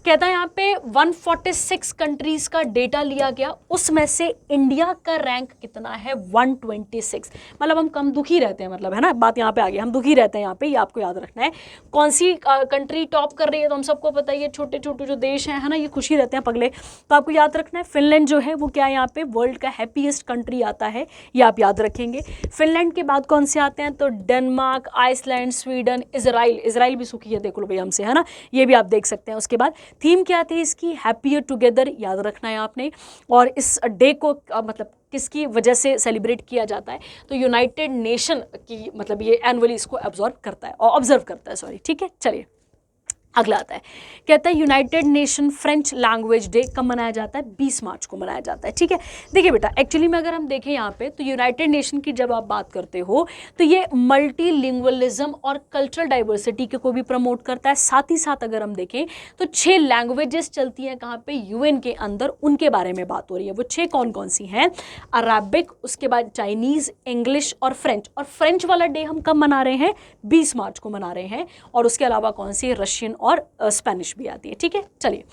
कहता है यहाँ पे 146 कंट्रीज का डेटा लिया गया, उसमें से इंडिया का रैंक कितना है, 126। मतलब हम कम दुखी रहते हैं, मतलब है ना, बात यहाँ पे आ गई, हम दुखी रहते हैं यहाँ पे, ये आपको याद रखना है। कौन सी कंट्री टॉप कर रही है, तो हम सबको पता है ये छोटे छोटे जो देश हैं, है ना, ये खुशी रहते हैं पगले, तो आपको याद रखना है फिनलैंड जो है वो क्या है यहाँ पे, वर्ल्ड का हैप्पीएस्ट कंट्री आता है, ये आप याद रखेंगे। फिनलैंड के बाद कौन से आते हैं, तो डेनमार्क, आइसलैंड, स्वीडन, इजराइल भी सुखी है, देख लो भाई हमसे, है ना, ये भी आप देख सकते हैं। उसके बाद थीम क्या आती है इसकी, हैप्पियर टुगेदर, याद रखना है आपने। और इस डे को मतलब किसकी वजह से सेलिब्रेट किया जाता है, तो यूनाइटेड नेशन की, मतलब ये एनुअली इसको ऑब्जर्व करता है, सॉरी। ठीक है, चलिए अगला आता है। कहता है united nation French language day कब मनाया जाता है, 20 मार्च को मनाया जाता है। ठीक है, देखिए बेटा, एक्चुअली में अगर हम देखें यहाँ पे तो यूनाइटेड नेशन की जब आप बात करते हो तो ये मल्टीलिंगुअलिज्म और कल्चरल डाइवर्सिटी को भी प्रमोट करता है। साथ ही साथ अगर हम देखें तो 6 लैंग्वेजेस चलती हैं कहाँ पे, यूएन के अंदर, उनके बारे में बात हो रही है। वो 6 कौन कौन सी हैं, अराबिक, उसके बाद चाइनीज़, इंग्लिश और फ्रेंच। और फ्रेंच वाला डे हम कब मना रहे हैं, 20 मार्च को मना रहे हैं। और उसके अलावा कौन सी, रशियन और स्पेनिश भी आती है। ठीक है, चलिए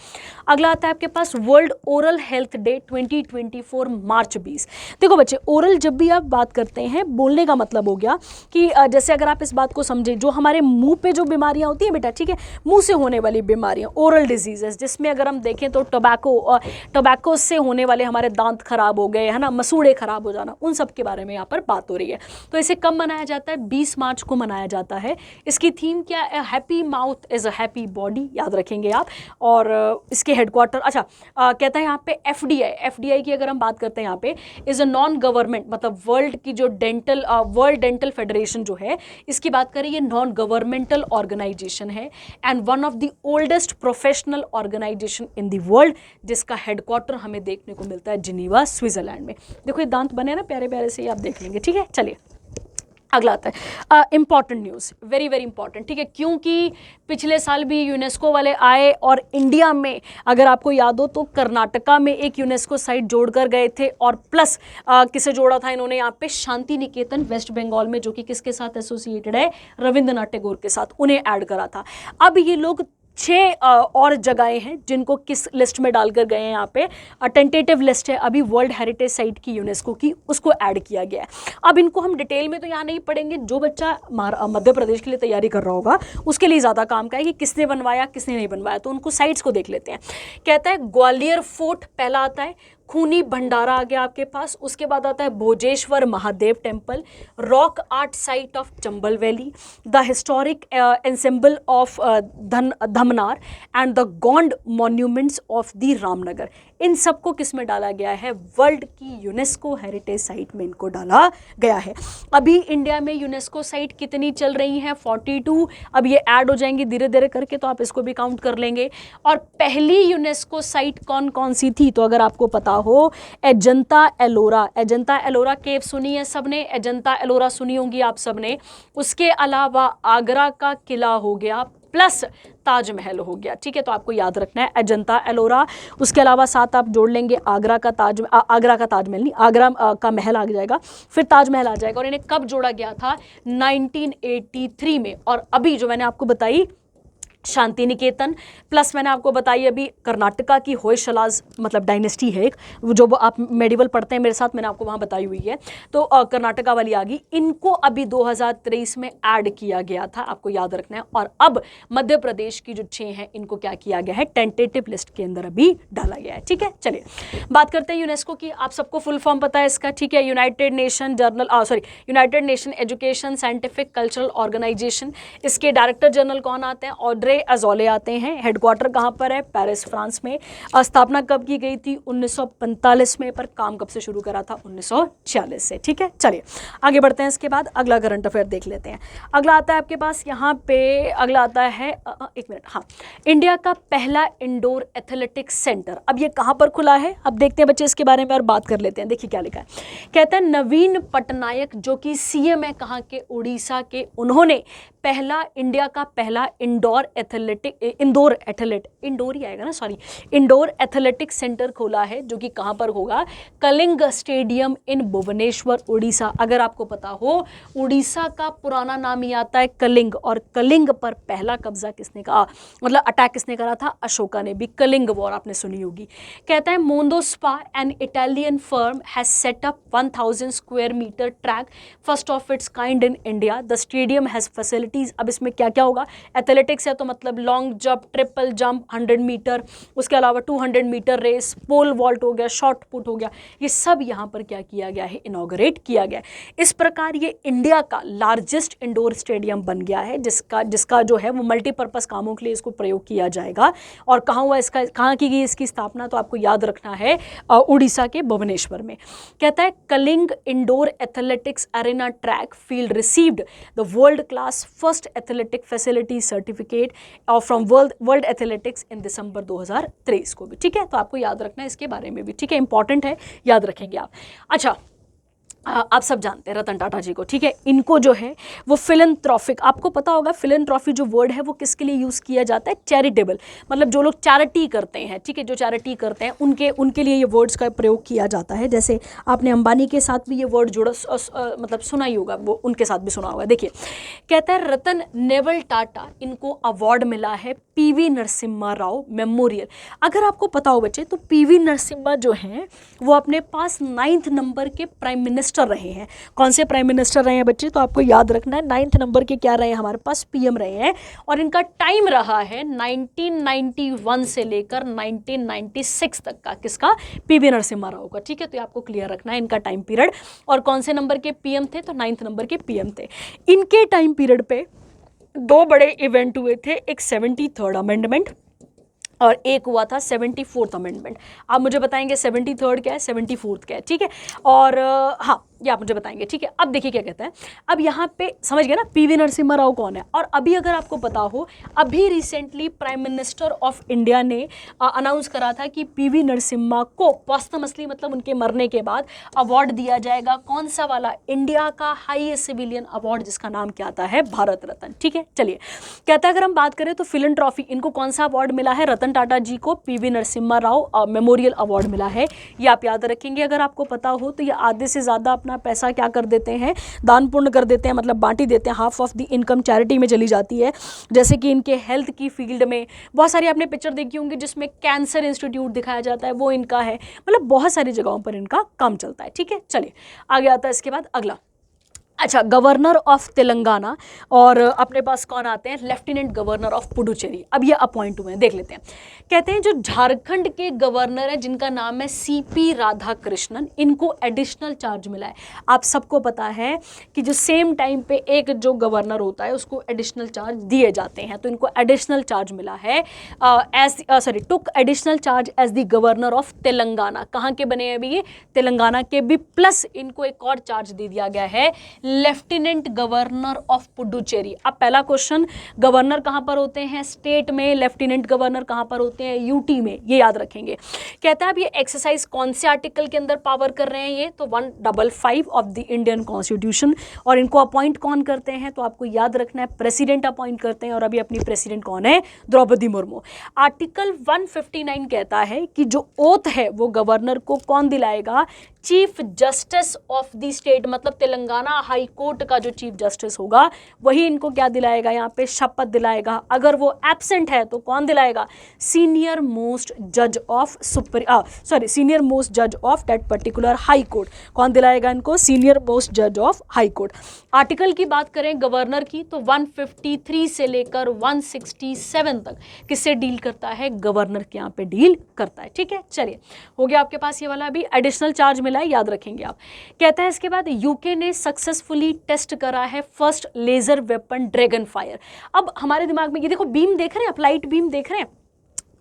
अगला आता है आपके पास वर्ल्ड ओरल हेल्थ डे 2024 मार्च 20। देखो बच्चे, ओरल जब भी आप बात करते हैं, बोलने का मतलब हो गया कि जैसे अगर आप इस बात को समझे, जो हमारे मुंह पे जो बीमारियां होती हैं बेटा, ठीक है, मुंह से होने वाली बीमारियां, ओरल डिजीजेस, जिसमें अगर हम देखें तो टोबैको से होने वाले हमारे दांत खराब हो गए, है ना, मसूड़े खराब हो जाना, उन सब के बारे में यहाँ पर बात हो रही है। तो इसे कब मनाया जाता है, 20 मार्च को मनाया जाता है। इसकी थीम क्या है, happy mouth is a happy body, याद रखेंगे आप। और इसके हेडक्वार्टर, अच्छा कहता है यहाँ पे एफडीआई की अगर हम बात करते हैं यहाँ पे इज अ नॉन गवर्नमेंट, मतलब वर्ल्ड की जो वर्ल्ड डेंटल फेडरेशन जो है इसकी बात करें, ये नॉन गवर्नमेंटल ऑर्गेनाइजेशन है and one of the oldest professional organisation in the world, जिसका हेडक्वार्टर हमें देखने को मिलता है जिनीवा, स्विट्जरलैंड में। देखो ये दांत बने ना प्यारे प्यारे से, आप देख लेंगे, ठीक है। चलिए अगला आता है important news, very very important, ठीक है, क्योंकि पिछले साल भी यूनेस्को वाले आए और इंडिया में अगर आपको याद हो तो कर्नाटका में एक यूनेस्को साइट जोड़कर गए थे, और प्लस किसे जोड़ा था इन्होंने यहाँ पे, शांति निकेतन वेस्ट बंगाल में, जो कि किसके साथ एसोसिएटेड है, रविंद्रनाथ टैगोर के साथ, उन्हें ऐड करा था। अब ये लोग 6 और जगहें हैं जिनको किस लिस्ट में डालकर गए हैं, यहाँ पे टेंटेटिव लिस्ट है अभी वर्ल्ड हेरिटेज साइट की यूनेस्को की, उसको ऐड किया गया है। अब इनको हम डिटेल में तो यहाँ नहीं पढ़ेंगे, जो बच्चा मध्य प्रदेश के लिए तैयारी कर रहा होगा उसके लिए ज़्यादा काम का है कि किसने बनवाया किसने नहीं बनवाया, तो उनको साइट्स को देख लेते हैं। कहता है ग्वालियर फोर्ट पहला आता है, खूनी भंडारा आ गया आपके पास, उसके बाद आता है Bhojeshwar Mahadev temple, rock art site of Chambal valley, the historic ensemble of Dhamnar and the Gond monuments of the Ramnagar. इन सबको किस में डाला गया है, वर्ल्ड की यूनेस्को हेरिटेज साइट में इनको डाला गया है। अभी इंडिया में यूनेस्को साइट कितनी चल रही हैं, 42, अब ये ऐड हो जाएंगी धीरे धीरे करके, तो आप इसको भी काउंट कर लेंगे। और पहली यूनेस्को साइट कौन कौन सी थी, तो अगर आपको पता हो, अजंता एलोरा, अजंता एलोरा केव सुनी है सबने, अजंता एलोरा सुनी होंगी आप सबने। उसके अलावा आगरा का किला हो गया प्लस ताजमहल हो गया, ठीक है, तो आपको याद रखना है अजंता एलोरा। उसके अलावा साथ आप जोड़ लेंगे आगरा का ताजमहल नहीं, आगरा का महल आ जाएगा, फिर ताजमहल आ जाएगा। और इन्हें कब जोड़ा गया था, 1983 में। और अभी जो मैंने आपको बताई शांति निकेतन, प्लस मैंने आपको बताई अभी कर्नाटका की होयसलाज मतलब डायनेस्टी है एक, जो आप मेडिवल पढ़ते हैं मेरे साथ, मैंने आपको वहाँ बताई हुई है, तो कर्नाटका वाली आ गई। इनको अभी 2023 में ऐड किया गया था, आपको याद रखना है। और अब मध्य प्रदेश की जो 6 हैं इनको क्या किया गया है, टेंटेटिव लिस्ट के अंदर अभी डाला गया है, ठीक है। चलिए बात करते हैं यूनेस्को की। आप सबको फुल फॉर्म पता है इसका, ठीक है, united nation united nation education scientific cultural organisation. इसके डायरेक्टर जनरल कौन आते हैं, ऑड्रे अजोले आते हैं। हेडक्वार्टर कहाँ पर है, पेरिस फ्रांस में। स्थापना कब की गई थी, 1945 में, पर काम कब से शुरू करा था, 1946 से, ठीक है। चलिए आगे बढ़ते हैं, इसके बाद अगला करंट अफेयर देख लेते हैं। अगला आता है आपके पास यहाँ पे, अगला आता है एक मिनट, हाँ, इंडिया का पहला इंडोर एथलेटिक्स सेंटर अब ये कहाँ पर खुला है, अब देखते हैं बच्चे इसके बारे में और बात कर लेते हैं। देखिए क्या लिखा है, कहता है नवीन पटनायक जो कि सीएम है कहाँ के, उड़ीसा के, उन्होंने इंडिया का पहला इंडोर एथलेटिक सेंटर खोला है, जो कि कहाँ पर होगा, कलिंग स्टेडियम इन भुवनेश्वर, उड़ीसा। अगर आपको पता हो उड़ीसा का पुराना नाम ही आता है कलिंग, और कलिंग पर पहला कब्जा किसने कहा, मतलब अटैक किसने करा था, अशोका ने भी, कलिंग वॉर आपने सुनी होगी। कहता है Mondo SpA an Italian firm has set up 1000 square metre track, first of its kind in India. The stadium has facilities. अब इसमें क्या क्या होगा, एथलेटिक्स है तो मतलब long jump, triple jump, 100 metre, उसके अलावा 200 मीटर रेस, पोल वॉल्ट हो गया, शॉर्ट पुट हो गया, ये सब यहाँ पर क्या किया गया है, इनॉग्रेट किया गया। इस प्रकार ये इंडिया का लार्जेस्ट इंडोर स्टेडियम बन गया है, जिसका जो है वो मल्टीपर्पज़ कामों के लिए इसको प्रयोग किया जाएगा। और कहाँ हुआ इसका, कहाँ की गई इसकी स्थापना, तो आपको याद रखना है उड़ीसा के भुवनेश्वर में। कहता है Kalinga indoor athletics arena track field received the world class first athletic facility certificate from world athletics in दिसंबर 2023 को भी, ठीक है। तो आपको याद रखना है इसके बारे में भी, ठीक है, इंपॉर्टेंट है, याद रखेंगे आप। अच्छा, आप सब जानते हैं रतन टाटा जी को, ठीक है, इनको जो है वो फिलैंथ्रोपिक, आपको पता होगा फिलैंथ्रोपी जो वर्ड है वो किसके लिए यूज़ किया जाता है, चैरिटेबल, मतलब जो लोग चैरिटी करते हैं, ठीक है, जो चैरिटी करते हैं उनके लिए ये वर्ड्स का प्रयोग किया जाता है। जैसे आपने अंबानी के साथ भी ये वर्ड जोड़ा मतलब सुना ही होगा, वो उनके साथ भी सुना होगा। देखिए कहता है रतन नेवल टाटा, इनको अवार्ड मिला है पीवी नरसिम्हा राव मेमोरियल। अगर आपको पता हो बच्चे तो पीवी नरसिम्हा जो हैं वो अपने पास 9th नंबर के प्राइम मिनिस्टर रहे हैं। कौन से प्राइम मिनिस्टर रहे हैं बच्चे, तो आपको याद रखना है 9th नंबर के क्या रहे हैं, हमारे पास पीएम रहे हैं। और इनका टाइम रहा है 1991 से लेकर 1996 तक का, किसका, पीवी नरसिम्हा राव का, ठीक है। तो ये आपको क्लियर रखना है इनका टाइम पीरियड। और कौन से नंबर के पीएम थे, तो 9th नंबर के पीएम थे। इनके टाइम पीरियड पे दो बड़े इवेंट हुए थे, एक 73rd अमेंडमेंट और एक हुआ था 74th अमेंडमेंट। आप मुझे बताएंगे 73rd क्या है, 74th क्या है, ठीक है। और हाँ, ये आप मुझे बताएंगे, ठीक है। अब देखिए क्या कहता है, अब यहाँ पे समझ गए ना पीवी नरसिम्हा राव कौन है। और अभी अगर आपको पता हो, अभी recently prime minister of India ने अनाउंस करा था कि पीवी नरसिम्हा को पोस्टमसली, मतलब उनके मरने के बाद, अवार्ड दिया जाएगा। कौन सा वाला? इंडिया का हाईएस्ट सिविलियन अवार्ड, जिसका नाम क्या आता है? भारत रत्न, ठीक है। चलिए, कहता है अगर हम बात करें तो फिलंट्रॉफी, इनको कौन सा अवार्ड मिला है? रतन टाटा जी को PV Narasimha Rao memorial award मिला है। ये आप याद रखेंगे अगर आपको पता हो तो। ये आधे से ज़्यादा अपना पैसा क्या कर देते हैं? दान पुण्य कर देते हैं, मतलब बांटी देते हैं। Half of the income charity में चली जाती है। जैसे कि इनके हेल्थ की फील्ड में बहुत सारी आपने पिक्चर देखी होंगी जिसमें कैंसर इंस्टीट्यूट दिखाया जाता है, वो इनका है। मतलब बहुत सारी जगहों पर इनका काम चलता है, ठीक है। चलिए आगे आता है इसके बाद अगला। अच्छा, गवर्नर ऑफ तेलंगाना, और अपने पास कौन आते हैं? Lieutenant governor of Puducherry. अब ये अपॉइंट हुए हैं, देख लेते हैं। कहते हैं जो झारखंड के गवर्नर है जिनका नाम है सीपी राधाकृष्णन, इनको एडिशनल चार्ज मिला है। आप सबको पता है कि जो सेम टाइम पे एक जो गवर्नर होता है उसको एडिशनल चार्ज दिए जाते हैं, तो इनको एडिशनल चार्ज मिला है took additional charge as the governor of Telangana. कहाँ के बने हैं अभी ये? तेलंगाना के भी, प्लस इनको एक और चार्ज दे दिया गया है, लेफ्टिनेंट गवर्नर ऑफ पुडुचेरी। अब पहला क्वेश्चन, गवर्नर कहां पर होते हैं? स्टेट में। लेफ्टिनेंट गवर्नर कहां पर होते हैं? यूटी में। ये याद रखेंगे। कहता है अब ये एक्सरसाइज कौन से आर्टिकल के अंदर पावर कर रहे हैं? ये तो 155 ऑफ द इंडियन कॉन्स्टिट्यूशन। और इनको अपॉइंट कौन करते हैं? तो आपको याद रखना है, प्रेसिडेंट अपॉइंट करते हैं। और अभी अपनी प्रेसिडेंट कौन है? द्रौपदी मुर्मू। आर्टिकल 159 कहता है कि जो ओथ है वो गवर्नर को कौन दिलाएगा? Chief justice of the state, मतलब तेलंगाना हाई कोर्ट का जो चीफ जस्टिस होगा वही इनको क्या दिलाएगा? यहाँ पे शपथ दिलाएगा। अगर वो एब्सेंट है तो कौन दिलाएगा? सीनियर मोस्ट जज ऑफ सीनियर मोस्ट जज of that particular high court. कौन दिलाएगा इनको? सीनियर मोस्ट जज ऑफ हाई कोर्ट। आर्टिकल की बात करें गवर्नर की तो 153 से लेकर 167 तक किससे डील करता है? गवर्नर के यहाँ पे डील करता है, ठीक है। चलिए, हो गया आपके पास ये वाला भी एडिशनल चार्ज मिला है, याद रखेंगे आप। कहता है इसके बाद यूके ने सक्सेसफुली टेस्ट करा है first laser weapon dragon fire. अब हमारे दिमाग में ये देखो, बीम देख रहे हैं आप, लाइट बीम देख रहे हैं,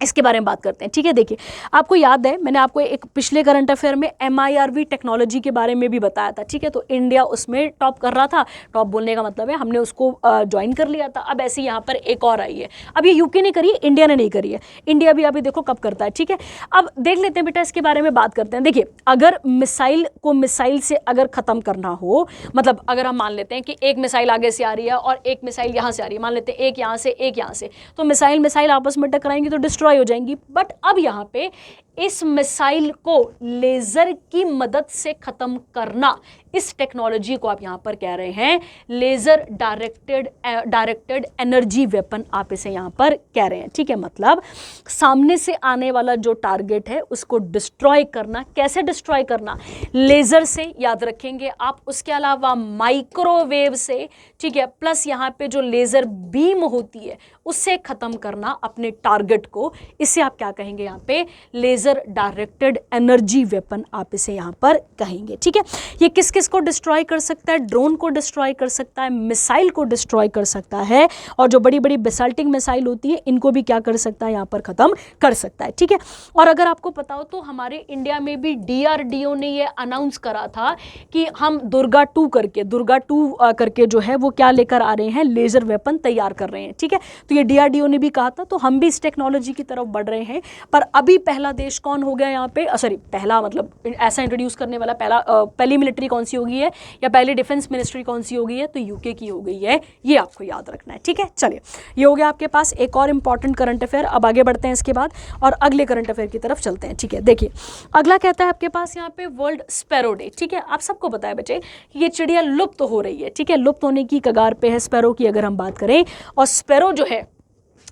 इसके बारे में बात करते हैं, ठीक है। देखिए, आपको याद है मैंने आपको एक पिछले करंट अफेयर में MIRV टेक्नोलॉजी के बारे में भी बताया था, ठीक है। तो इंडिया उसमें टॉप कर रहा था। टॉप बोलने का मतलब है हमने उसको ज्वाइन कर लिया था। अब ऐसे यहाँ पर एक और आई है। अब ये यूके ने करी है, इंडिया ने नहीं करी है। इंडिया भी अभी देखो कब करता है, ठीक है। अब देख लेते हैं बेटा, इसके बारे में बात करते हैं। देखिए, अगर मिसाइल को मिसाइल से अगर ख़त्म करना हो, मतलब अगर हम मान लेते हैं कि एक मिसाइल आगे से आ रही है और एक मिसाइल यहाँ से आ रही है, मान लेते हैं एक यहाँ से एक यहाँ से, तो मिसाइल आपस में टकराएंगी तो डिस्ट्रॉय हो जाएंगी। बट अब यहां पे इस मिसाइल को लेजर की मदद से खत्म करना, इस टेक्नोलॉजी को आप यहां पर कह रहे हैं लेजर डायरेक्टेड एनर्जी वेपन, आप इसे यहां पर कह रहे हैं, ठीक है। मतलब सामने से आने वाला जो टारगेट है उसको डिस्ट्रॉय करना। कैसे डिस्ट्रॉय करना? लेजर से, याद रखेंगे आप। उसके अलावा माइक्रोवेव से, ठीक है। प्लस यहां पे जो लेजर बीम होती है उससे खत्म करना अपने टारगेट को। इसे आप क्या कहेंगे? यहां पे लेजर डायरेक्टेड एनर्जी वेपन आप इसे यहां पर कहेंगे, ठीक है। ये किस किस को डिस्ट्रॉय कर सकता है? ड्रोन को डिस्ट्रॉय कर सकता है, मिसाइल को डिस्ट्रॉय कर सकता है, और जो बड़ी बड़ी बेसाल्टिक मिसाइल होती है इनको भी क्या कर सकता है? यहां पर खत्म कर सकता है, ठीक है। और अगर आपको पता हो तो हमारे इंडिया में भी DRDO ने ये अनाउंस करा था कि हम दुर्गा 2 करके जो है वो क्या लेकर आ रहे हैं? लेजर वेपन तैयार कर रहे हैं, ठीक है। तो ये DRDO ने भी कहा था, तो हम भी इस टेक्नोलॉजी की तरफ बढ़ रहे हैं। पर अभी पहला देश कौन हो गया यहाँ पे? पहला मतलब ऐसा इंट्रोड्यूस करने वाला पहली मिलिट्री कौन सी होगी है, या पहली डिफेंस मिनिस्ट्री कौन सी होगी है? तो यूके की हो गई है। ये आपको याद रखना है, ठीक है। चलिए, ये हो गया आपके पास एक और इंपॉर्टेंट करंट अफेयर। अब आगे बढ़ते हैं इसके बाद और अगले करंट अफेयर की तरफ चलते हैं, ठीक है। देखिए, अगला कहता है आपके पास यहाँ पे वर्ल्ड स्पैरो डे, ठीक है। आप सबको पता है बच्चे ये चिड़िया लुप्त हो रही है, ठीक है। लुप्त होने की कगार पे है स्पैरो की अगर हम बात करें। और स्पैरो जो है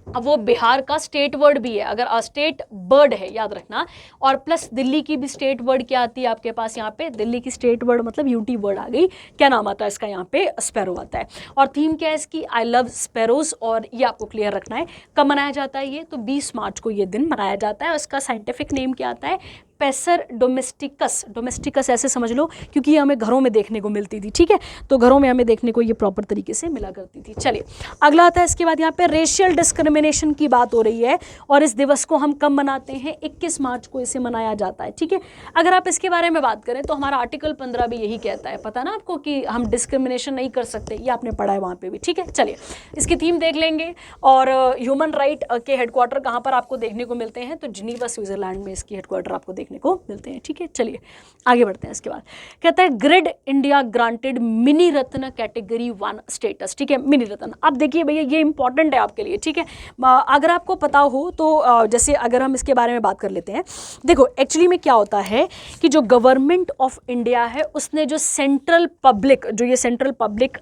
अब वो बिहार का स्टेट वर्ड भी है, अगर स्टेट बर्ड है, याद रखना। और प्लस दिल्ली की भी स्टेट वर्ड क्या आती है आपके पास यहाँ पे? दिल्ली की स्टेट वर्ड मतलब यूटी वर्ड आ गई। क्या नाम आता है इसका? यहाँ पे स्पैरो आता है। और थीम क्या है इसकी? I love sparrows. और ये आपको क्लियर रखना है। कब मनाया जाता है ये? तो 20 मार्च को ये दिन मनाया जाता है। और इसका साइंटिफिक नेम क्या आता है? पेसर डोमेस्टिकस, डोमेस्टिकस ऐसे समझ लो क्योंकि ये हमें घरों में देखने को मिलती थी, ठीक है, तो घरों में हमें देखने को ये प्रॉपर तरीके से मिला करती थी। चलिए अगला आता है, इसके बाद यहाँ पे रेशियल डिस्क्रिमिनेशन की बात हो रही है और इस दिवस को हम कब मनाते हैं, 21 मार्च को इसे मनाया जाता है, ठीक है। अगर आप इसके बारे में बात करें तो हमारा आर्टिकल 15 भी यही कहता है, पता ना आपको कि हम डिस्क्रिमिनेशन नहीं कर सकते, ये आपने पढ़ा है वहाँ पे भी, ठीक है। चलिए इसकी थीम देख लेंगे और ह्यूमन राइट के हेडक्वार्टर कहाँ पर आपको देखने को मिलते हैं, तो जिनीवा स्विट्जरलैंड में इसकी हेडक्वार्टर आपको देखने को मिलते हैं, ठीक है। चलिए आगे बढ़ते हैं। इसके बाद कहता है ग्रिड इंडिया ग्रांटेड मिनी रत्न कैटेगरी 1 स्टेटस, ठीक है, मिनी रत्न। अब देखिए भैया ये इंपॉर्टेंट है आपके लिए, ठीक है। अगर आपको पता हो तो जैसे अगर हम इसके बारे में बात कर लेते हैं, देखो एक्चुअली में क्या होता है कि जो गवर्नमेंट ऑफ इंडिया है उसने जो सेंट्रल पब्लिक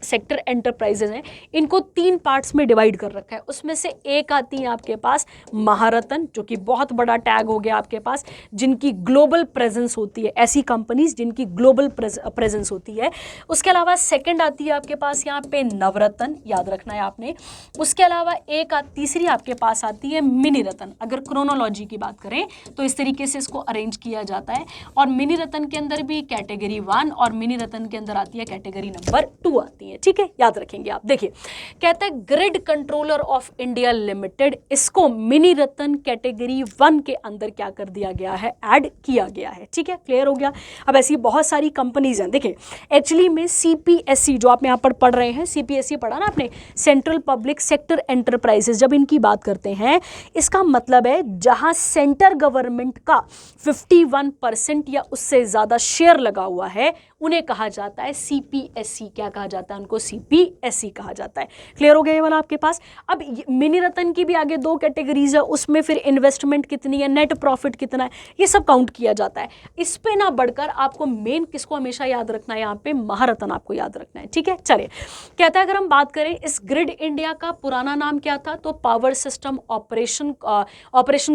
सेक्टर एंटरप्राइजेज हैं इनको 3 पार्ट्स में डिवाइड कर रखा है। उसमें से एक आती है आपके पास महारत्न, जो कि बहुत बड़ा टैग हो गया आपके पास, जिनकी ग्लोबल प्रेजेंस होती है, ऐसी कंपनीज जिनकी ग्लोबल प्रेजेंस होती है। उसके अलावा सेकंड आती है आपके पास यहाँ पे नवरत्न, याद रखना है आपने। उसके अलावा तीसरी आपके पास आती है मिनी रत्न। अगर क्रोनोलॉजी की बात करें तो इस तरीके से इसको अरेंज किया जाता है और मिनी रत्न के अंदर भी कैटेगरी 1 और मिनी रत्न के अंदर आती है कैटेगरी नंबर 2 आती है, ठीक है, याद रखेंगे आप। देखिए कहता है grid controller of India limited, इसको मिनी रत्न कैटेगरी 1 के अंदर क्या कर दिया गया है, ऐड किया गया है, ठीक है, क्लियर हो गया। अब ऐसी बहुत सारी कंपनीज हैं। देखिए एक्चुअली में सीपीएससी जो आप यहाँ पर पढ़ रहे हैं, सीपीएससी पढ़ा ना आपने, सेंट्रल पब्लिक सेक्टर एंटरप्राइजेस, जब इनकी बात करते हैं इसका मतलब है जहां सेंटर गवर्नमेंट का 51% या उससे ज्यादा शेयर लगा हुआ है उन्हें कहा जाता है सीपीएससी। क्या कहा जाता है उनको, सीपीएससी कहा जाता है। क्लियर हो गया ये वाला आपके पास। अब मिनी रत्न की भी आगे 2 कैटेगरीज है, उसमें फिर इन्वेस्टमेंट कितनी है, नेट प्रॉफिट कितना है, ये सब काउंट किया जाता है। इस पे ना बढ़कर आपको मेन किसको हमेशा याद रखना है, यहाँ पे महारत्न आपको याद रखना है, ठीक है। चलिए कहता है अगर हम बात करें इस ग्रिड इंडिया का पुराना नाम क्या था, तो power system operation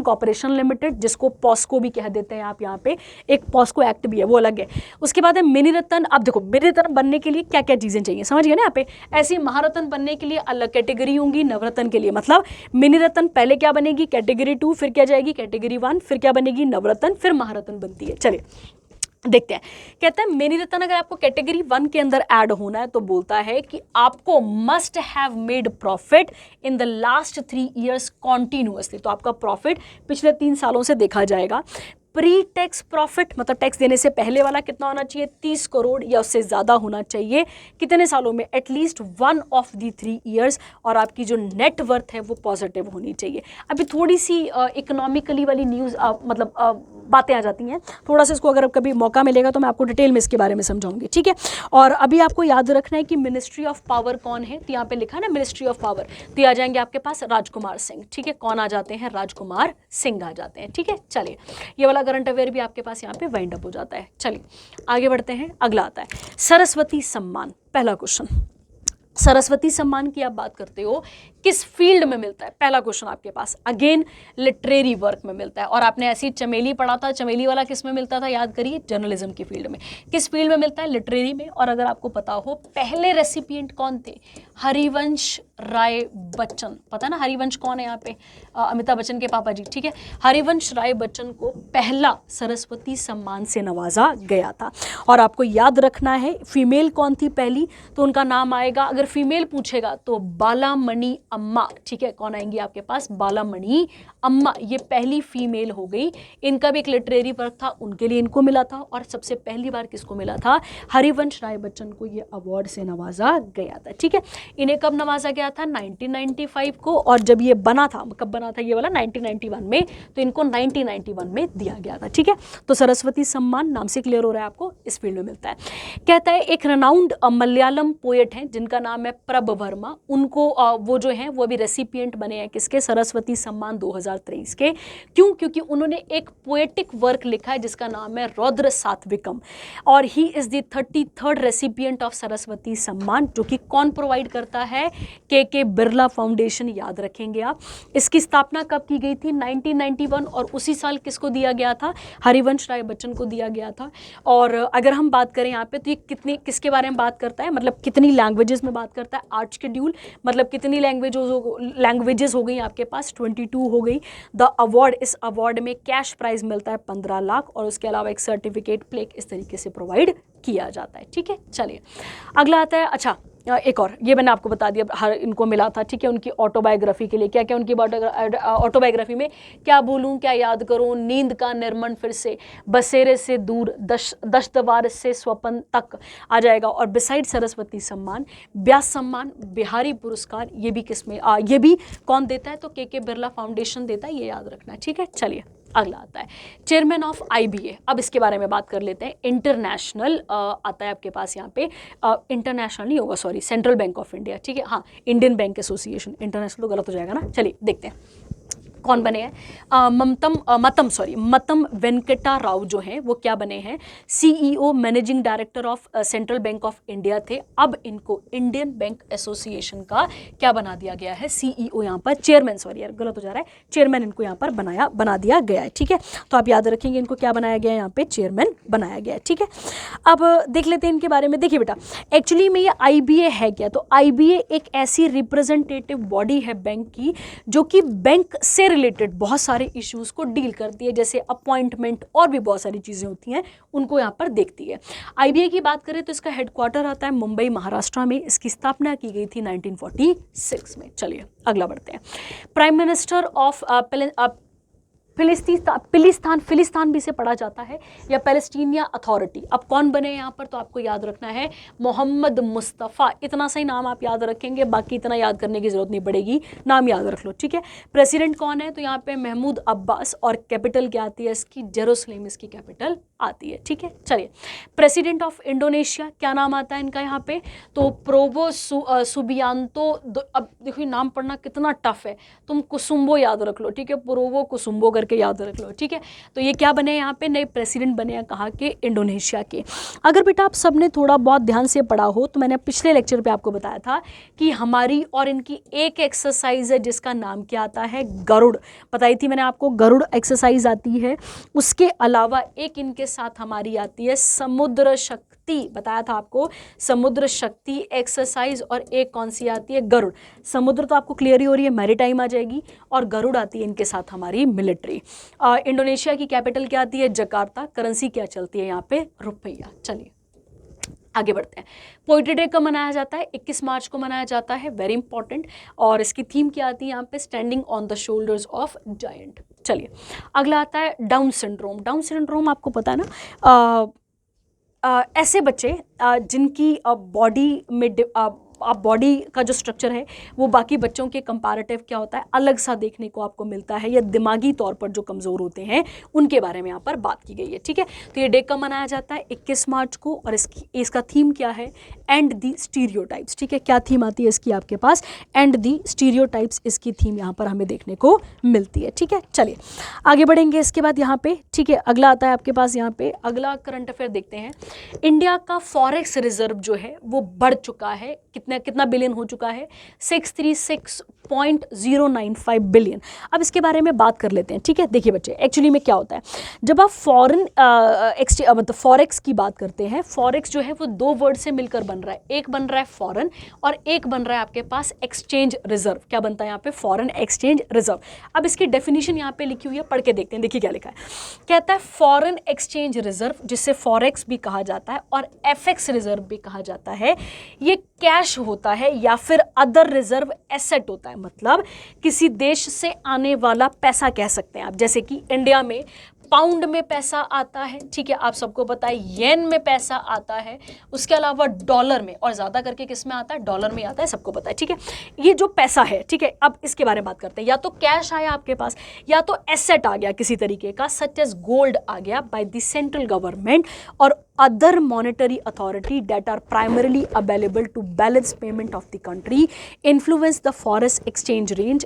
corporation limited, जिसको पॉस्को भी कह देते हैं आप, यहाँ पे एक पॉस्को एक्ट भी है वो अलग है। उसके बाद है मिनी रत्न। अब देखो मिनी रत्न बनने के लिए क्या क्या चीजें चाहिए समझ गए ना यहाँ पे। ऐसी महारत्न बनने के लिए अलग कैटेगरी होंगी, नवरत्न के लिए मतलब मिनी रत्न पहले क्या बनेगी, कैटेगरी 2, फिर क्या जाएगी कैटेगरी 1, फिर क्या बनेगी नवरत्न, फिर महारत्न बनती है। चलिए देखते हैं। कहता है मिनी रत्न अगर आपको कैटेगरी 1 के अंदर ऐड होना है तो बोलता है कि आपको must have made profit in the last 3 years continuously. तो आपका प्रॉफिट पिछले 3 सालों से देखा जाएगा। प्री टैक्स प्रॉफिट मतलब टैक्स देने से पहले वाला कितना होना चाहिए, 30 करोड़ या उससे ज़्यादा होना चाहिए। कितने सालों में, एटलीस्ट 1 ऑफ दी 3 ईयर्स। और आपकी जो नेट वर्थ है वो पॉजिटिव होनी चाहिए। अभी थोड़ी सी इकोनॉमिकली वाली न्यूज़ मतलब बातें आ जाती हैं, थोड़ा सा इसको अगर कभी मौका मिलेगा तो मैं आपको डिटेल में इसके बारे में समझाऊंगी, ठीक है। और अभी आपको याद रखना है कि मिनिस्ट्री ऑफ पावर कौन है, तो यहाँ पे लिखा है ना मिनिस्ट्री ऑफ पावर, तो आ जाएंगे आपके पास राजकुमार सिंह, ठीक है। कौन आ जाते हैं, राजकुमार सिंह आ जाते हैं, ठीक है। चलिए ये वाला करंट अफेयर भी आपके पास यहाँ पे वाइंड अप हो जाता है। चलिए आगे बढ़ते हैं। अगला आता है सरस्वती सम्मान। पहला क्वेश्चन, सरस्वती सम्मान की आप बात करते हो किस फील्ड में मिलता है, पहला क्वेश्चन आपके पास। अगेन लिटरेरी वर्क में मिलता है। और आपने ऐसी चमेली पढ़ा था, चमेली वाला किस में मिलता था, याद करिए, जर्नलिज्म की फील्ड में। किस फील्ड में मिलता है, लिटरेरी में। और अगर आपको पता हो पहले रेसिपिएंट कौन थे, हरिवंश राय बच्चन। पता ना हरिवंश कौन है यहाँ पे, अमिताभ बच्चन के पापा जी, ठीक है। हरिवंश राय बच्चन को पहला सरस्वती सम्मान से नवाजा गया था। और आपको याद रखना है फीमेल कौन थी पहली, तो उनका नाम आएगा, अगर फीमेल पूछेगा तो बालामणि अम्मा, ठीक है। कौन आएंगी आपके पास, बालामणि अम्मा, ये पहली फीमेल हो गई। इनका भी एक लिटरेरी वर्क था, उनके लिए इनको मिला था। और सबसे पहली बार किसको मिला था, हरिवंश राय बच्चन को ये अवार्ड से नवाजा गया था, ठीक है। इन्हें कब नवाजा गया था, 1995 को। और जब ये बना था, कब बना था ये वाला, 1991 में, तो इनको 1991 में दिया गया था, ठीक है। तो सरस्वती सम्मान नाम से क्लियर हो रहा है आपको, इस फील्ड में मिलता है। कहता है एक रेनाउंड मलयालम पोएट हैं जिनका नाम है प्रभ वर्मा, उनको वो जो हैं वो अभी रेसिपिएंट बने हैं किसके, सरस्वती सम्मान 2023 के। क्यों, क्योंकि उन्होंने एक पोएटिक वर्क लिखा है जिसका नाम है रौद्र सात्विकम। और he is the 33rd recipient of Saraswati सम्मान, जो कि कौन प्रोवाइड करता है के बिरला फाउंडेशन, याद रखेंगे आप। इसकी स्थापना कब की गई थी? 1991, और उसी साल किसको दिया गया था? हरिवंश राय बच्चन को दिया गया था। और अगर हम बात करें यहाँ पे तो ये किसके बारे में बात करता है, मतलब कितनी लैंग्वेजेस में बात करता है? आर्ट शेड्यूल, मतलब कितनी लैंग्वेजेस हो गई आपके पास? 22 हो गई। द अवार्ड, इस अवार्ड में कैश प्राइज मिलता है 15 लाख, और उसके अलावा एक सर्टिफिकेट, प्लेक इस तरीके से प्रोवाइड किया जाता है। ठीक है, चलिए अगला आता है। अच्छा, एक और, ये मैंने आपको बता दिया, हर इनको मिला था। ठीक है, उनकी ऑटोबायोग्राफी के लिए क्या क्या उनकी ऑटोबायोग्राफी में क्या बोलूँ, क्या याद करूँ? नींद का निर्मण फिर से, बसेरे से दूर, दशद्वार से स्वपन तक आ जाएगा। और बिसाइड सरस्वती सम्मान, व्यास सम्मान, बिहारी पुरस्कार, ये भी किसमें ये भी कौन देता है? तो के बिरला फाउंडेशन देता है, ये याद रखना है। ठीक है, चलिए अगला आता है चेयरमैन ऑफ आईबीए। अब इसके बारे में बात कर लेते हैं। इंटरनेशनल आता है आपके पास यहाँ पे, इंटरनेशनल नहीं होगा, sorry, central bank of India. ठीक है, हाँ, इंडियन बैंक एसोसिएशन, इंटरनेशनल तो गलत हो जाएगा ना। चलिए देखते हैं कौन बने हैं। मतम वेंकटा राव जो हैं वो क्या बने हैं? CEO, managing director of central bank of India थे। अब इनको इंडियन बैंक एसोसिएशन का क्या बना दिया गया है? सीईओ, यहाँ पर चेयरमैन, सॉरी यार गलत हो जा रहा है, चेयरमैन इनको यहाँ पर बना दिया गया है। ठीक है, तो आप याद रखेंगे इनको क्या बनाया गया है? यहाँ पे चेयरमैन बनाया गया है। ठीक है, अब देख लेते हैं इनके बारे में। देखिए बेटा, एक्चुअली में ये आईबीए है क्या? तो आईबीए एक ऐसी रिप्रेजेंटेटिव बॉडी है बैंक की, जो कि बैंक से रिलेटेड बहुत सारे इश्यूज को डील करती है, जैसे अपॉइंटमेंट और भी बहुत सारी चीज़ें होती हैं, उनको यहाँ पर देखती है। आईबीए की बात करें तो इसका हेडक्वार्टर आता है मुंबई, महाराष्ट्र में। इसकी स्थापना की गई थी 1946 में। चलिए अगला बढ़ते हैं। प्राइम मिनिस्टर ऑफ फिलिस्तान भी से पढ़ा जाता है, या पैलेस्टीनिया अथॉरिटी। अब कौन बने यहाँ पर? तो आपको याद रखना है मोहम्मद मुस्तफ़ा। इतना सही नाम आप याद रखेंगे, बाकी इतना याद करने की जरूरत नहीं पड़ेगी, नाम याद रख लो। ठीक है, प्रेसिडेंट कौन है? तो यहाँ पे महमूद अब्बास, और कैपिटल क्या आती है इसकी? जेरूसलम इसकी कैपिटल आती है। ठीक है, चलिए प्रेसिडेंट ऑफ इंडोनेशिया, क्या नाम आता है इनका यहाँ पे? तो प्रोवो सुबियांतो। अब देखो नाम पढ़ना कितना टफ है, तुम कुसुम्बो याद रख लो। ठीक है, प्रोवो कुसुम्बो करके याद रख लो। ठीक है, तो ये क्या बने यहाँ पे? नए प्रेसिडेंट बने हैं, कहाँ के? इंडोनेशिया के। अगर बेटा आप सबने थोड़ा बहुत ध्यान से पढ़ा हो तो मैंने पिछले लेक्चर पे आपको बताया था कि हमारी और इनकी एक एक्सरसाइज है जिसका नाम क्या आता है? गरुड़। बताई थी मैंने आपको, गरुड़ एक्सरसाइज आती है। उसके अलावा एक इनके साथ हमारी आती है समुद्र शक्ति, बताया था आपको, समुद्र शक्ति एक्सरसाइज। और एक कौन सी आती है? गरुड़। समुद्र तो आपको क्लियर ही हो रही है, मैरीटाइम आ जाएगी, और गरुड़ आती है इनके साथ हमारी मिलिट्री। इंडोनेशिया की कैपिटल क्या आती है? जकार्ता। करेंसी क्या चलती है यहाँ पे? रुपया। चलिए आगे बढ़ते हैं। पोइट्री डे कब मनाया जाता है? 21 मार्च को मनाया जाता है, वेरी इंपॉर्टेंट। और इसकी थीम क्या आती है यहाँ पे? Standing on the shoulders of giant. चलिए अगला आता है डाउन सिंड्रोम। डाउन सिंड्रोम आपको पता है ना, ऐसे बच्चे जिनकी बॉडी में बॉडी का जो स्ट्रक्चर है वो बाकी बच्चों के कंपैरेटिव क्या होता है? अलग सा देखने को आपको मिलता है, या दिमागी तौर पर जो कमज़ोर होते हैं उनके बारे में यहाँ पर बात की गई है। ठीक है, तो ये डे कब मनाया जाता है? 21 मार्च को। और इसका थीम क्या है? And the stereotypes. ठीक है, क्या थीम आती है इसकी आपके पास? एंड दी स्टीरियोटाइप्स इसकी थीम यहाँ पर हमें देखने को मिलती है। ठीक है, चलिए आगे बढ़ेंगे इसके बाद यहाँ पे। ठीक है, अगला आता है आपके पास यहाँ पे, अगला करंट अफेयर देखते हैं। इंडिया का फॉरेक्स रिजर्व जो है वो बढ़ चुका है, कितना बिलियन हो चुका है? 636.095 बिलियन। अब इसके बारे में बात कर लेते हैं। ठीक है, देखिए बच्चे, एक्चुअली में क्या होता है, जब आप मतलब फॉरेक्स की बात करते हैं, फॉरेक्स जो है वो दो वर्ड से मिलकर बन रहा है। एक बन रहा है फॉरेन, और एक बन रहा है आपके पास एक्सचेंज रिजर्व। क्या बनता है यहाँ पे? Foreign exchange reserve. अब इसकी डेफिनेशन यहाँ पे लिखी हुई है, पढ़ के देखते हैं। देखिए क्या लिखा है, कहता है फॉरेन एक्सचेंज रिजर्व, जिसे फॉरेक्स भी कहा जाता है और एफएक्स रिजर्व भी कहा जाता है, ये कैश होता है या फिर अदर रिजर्व एसेट होता है। मतलब किसी देश से आने वाला पैसा कह सकते हैं आप, जैसे कि इंडिया में पाउंड में पैसा आता है। ठीक है, आप सबको पता है येन में पैसा आता है, उसके अलावा डॉलर में, और ज़्यादा करके किस में आता है? डॉलर में आता है, सबको पता है। ठीक है, ये जो पैसा है, ठीक है, अब इसके बारे में बात करते हैं। या तो कैश आया आपके पास, या तो एसेट आ गया किसी तरीके का, सच एज गोल्ड आ गया बाय द सेंट्रल गवर्नमेंट, और other monetary authority that are primarily available to balance payment of the country, influence the foreign exchange rate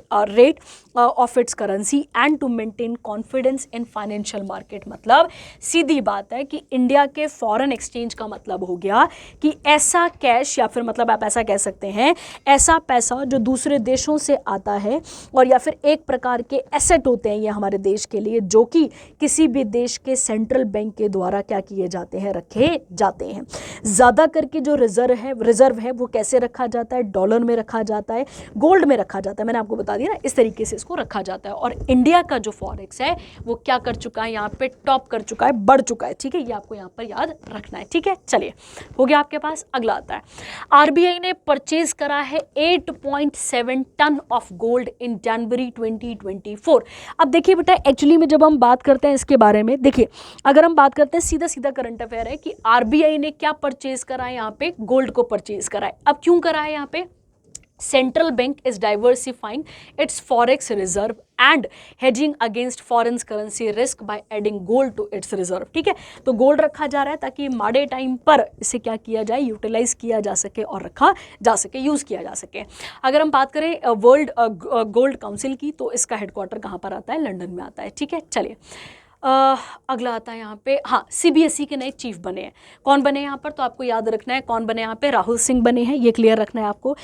of its currency and to maintain confidence in financial market। मतलब सीधी बात है कि India के foreign exchange का मतलब हो गया कि ऐसा कैश, या फिर मतलब आप ऐसा कह सकते हैं ऐसा पैसा जो दूसरे देशों से आता है, और या फिर एक प्रकार के एसेट होते हैं ये हमारे देश के लिए, जो कि किसी भी देश के सेंट्रल बैंक के द्वारा क्या किए जाते हैं, रखे जाते हैं। ज़्यादा करके जो रिजर्व है वो कैसे रखा जाता है, डॉलर में रखा जाता है, गोल्ड में रखा जाता है, मैंने आपको बता दिया ना, इस तरीके से इसको रखा जाता है। और इंडिया का जो फॉरेक्स है वो क्या कर चुका है, यहाँ पे टॉप कर चुका है, बढ़ चुका है। ठीक है, ये आपको यहाँ पर याद रखना है। ठीक है, चलिए हो गया आपके पास। अगला आता है, आरबीआई ने परचेज करा है 8.7 टन ऑफ गोल्ड इन जनवरी 2024। अब देखिए बेटा, एक्चुअली में जब हम बात करते हैं इसके बारे में, देखिए अगर हम बात करते हैं सीधा सीधा करंट अफेयर है कि आरबीआई ने क्या परचेज करा है, यहाँ पे गोल्ड को परचेज करा है। अब क्यों करा है, यहाँ पे central bank is diversifying its forex reserve and hedging against foreign currency risk by adding gold to its reserve. ठीक है, तो गोल्ड रखा जा रहा है ताकि माड़े टाइम पर इसे क्या किया जाए, यूटिलाइज किया जा सके और रखा जा सके, यूज़ किया जा सके। अगर हम बात करें वर्ल्ड गोल्ड काउंसिल की, तो इसका हेडक्वार्टर कहाँ पर आता है, लंदन में आता है। ठीक है, चलिए अगला आता है यहाँ पे, हाँ, सीबीएसई के नए चीफ बने हैं। कौन बने यहाँ पर, तो आपको याद रखना है कौन बने यहाँ पे, राहुल सिंह बने हैं, ये क्लियर रखना है आपको।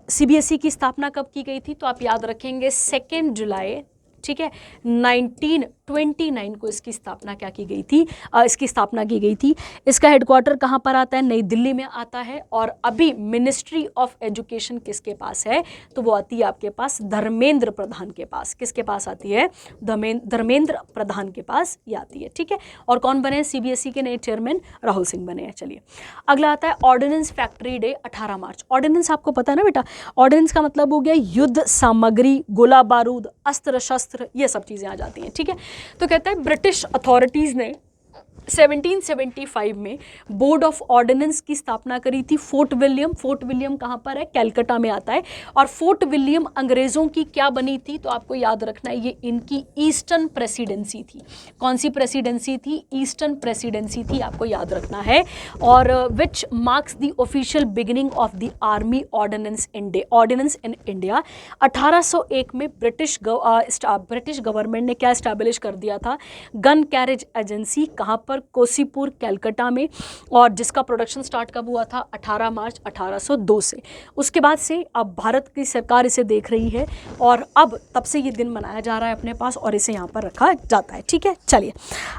सीबीएसई की स्थापना कब की गई थी, तो आप याद रखेंगे 2 जुलाई, ठीक है, 1929 को इसकी स्थापना क्या की गई थी, इसकी स्थापना की गई थी। इसका हेडक्वार्टर कहाँ पर आता है, नई दिल्ली में आता है। और अभी मिनिस्ट्री ऑफ एजुकेशन किसके पास है, तो वो आती है आपके पास धर्मेंद्र प्रधान के पास। किसके पास आती है, धर्मेंद्र प्रधान के पास ये आती है। ठीक है, और कौन बने हैं सीबीएसई के नए चेयरमैन, राहुल सिंह बने हैं। चलिए अगला आता है ऑर्डिनेंस फैक्ट्री डे 18 मार्च। ऑर्डिनेंस आपको पता है ना बेटा, ऑर्डिनेंस का मतलब हो गया युद्ध सामग्री, गोला बारूद, अस्त्र शस्त्र, ये सब चीज़ें आ जाती हैं। ठीक है, तो कहता है ब्रिटिश अथॉरिटीज़ ने 1775 में बोर्ड ऑफ ऑर्डिनेंस की स्थापना करी थी। फोर्ट विलियम कहाँ पर है, कैलकाटा में आता है। और फोर्ट विलियम अंग्रेज़ों की क्या बनी थी, तो आपको याद रखना है ये इनकी ईस्टर्न प्रेसिडेंसी थी। कौन सी प्रेसिडेंसी थी, ईस्टर्न प्रेसिडेंसी थी, आपको याद रखना है। और which marks the official beginning of the army ordnance in India. 1801 में ब्रिटिश गवर्नमेंट ने क्या इस्टेब्लिश कर दिया था, गन कैरेज एजेंसी, कहाँ पर, कोसीपुर, कैलकाटा में। और जिसका प्रोडक्शन स्टार्ट कब हुआ था, 18 मार्च 1802 से। उसके बाद से अब भारत की सरकार इसे देख रही है और अब तब से ये दिन मनाया जा रहा है अपने पास और इसे यहाँ पर रखा जाता है। ठीक है, चलिए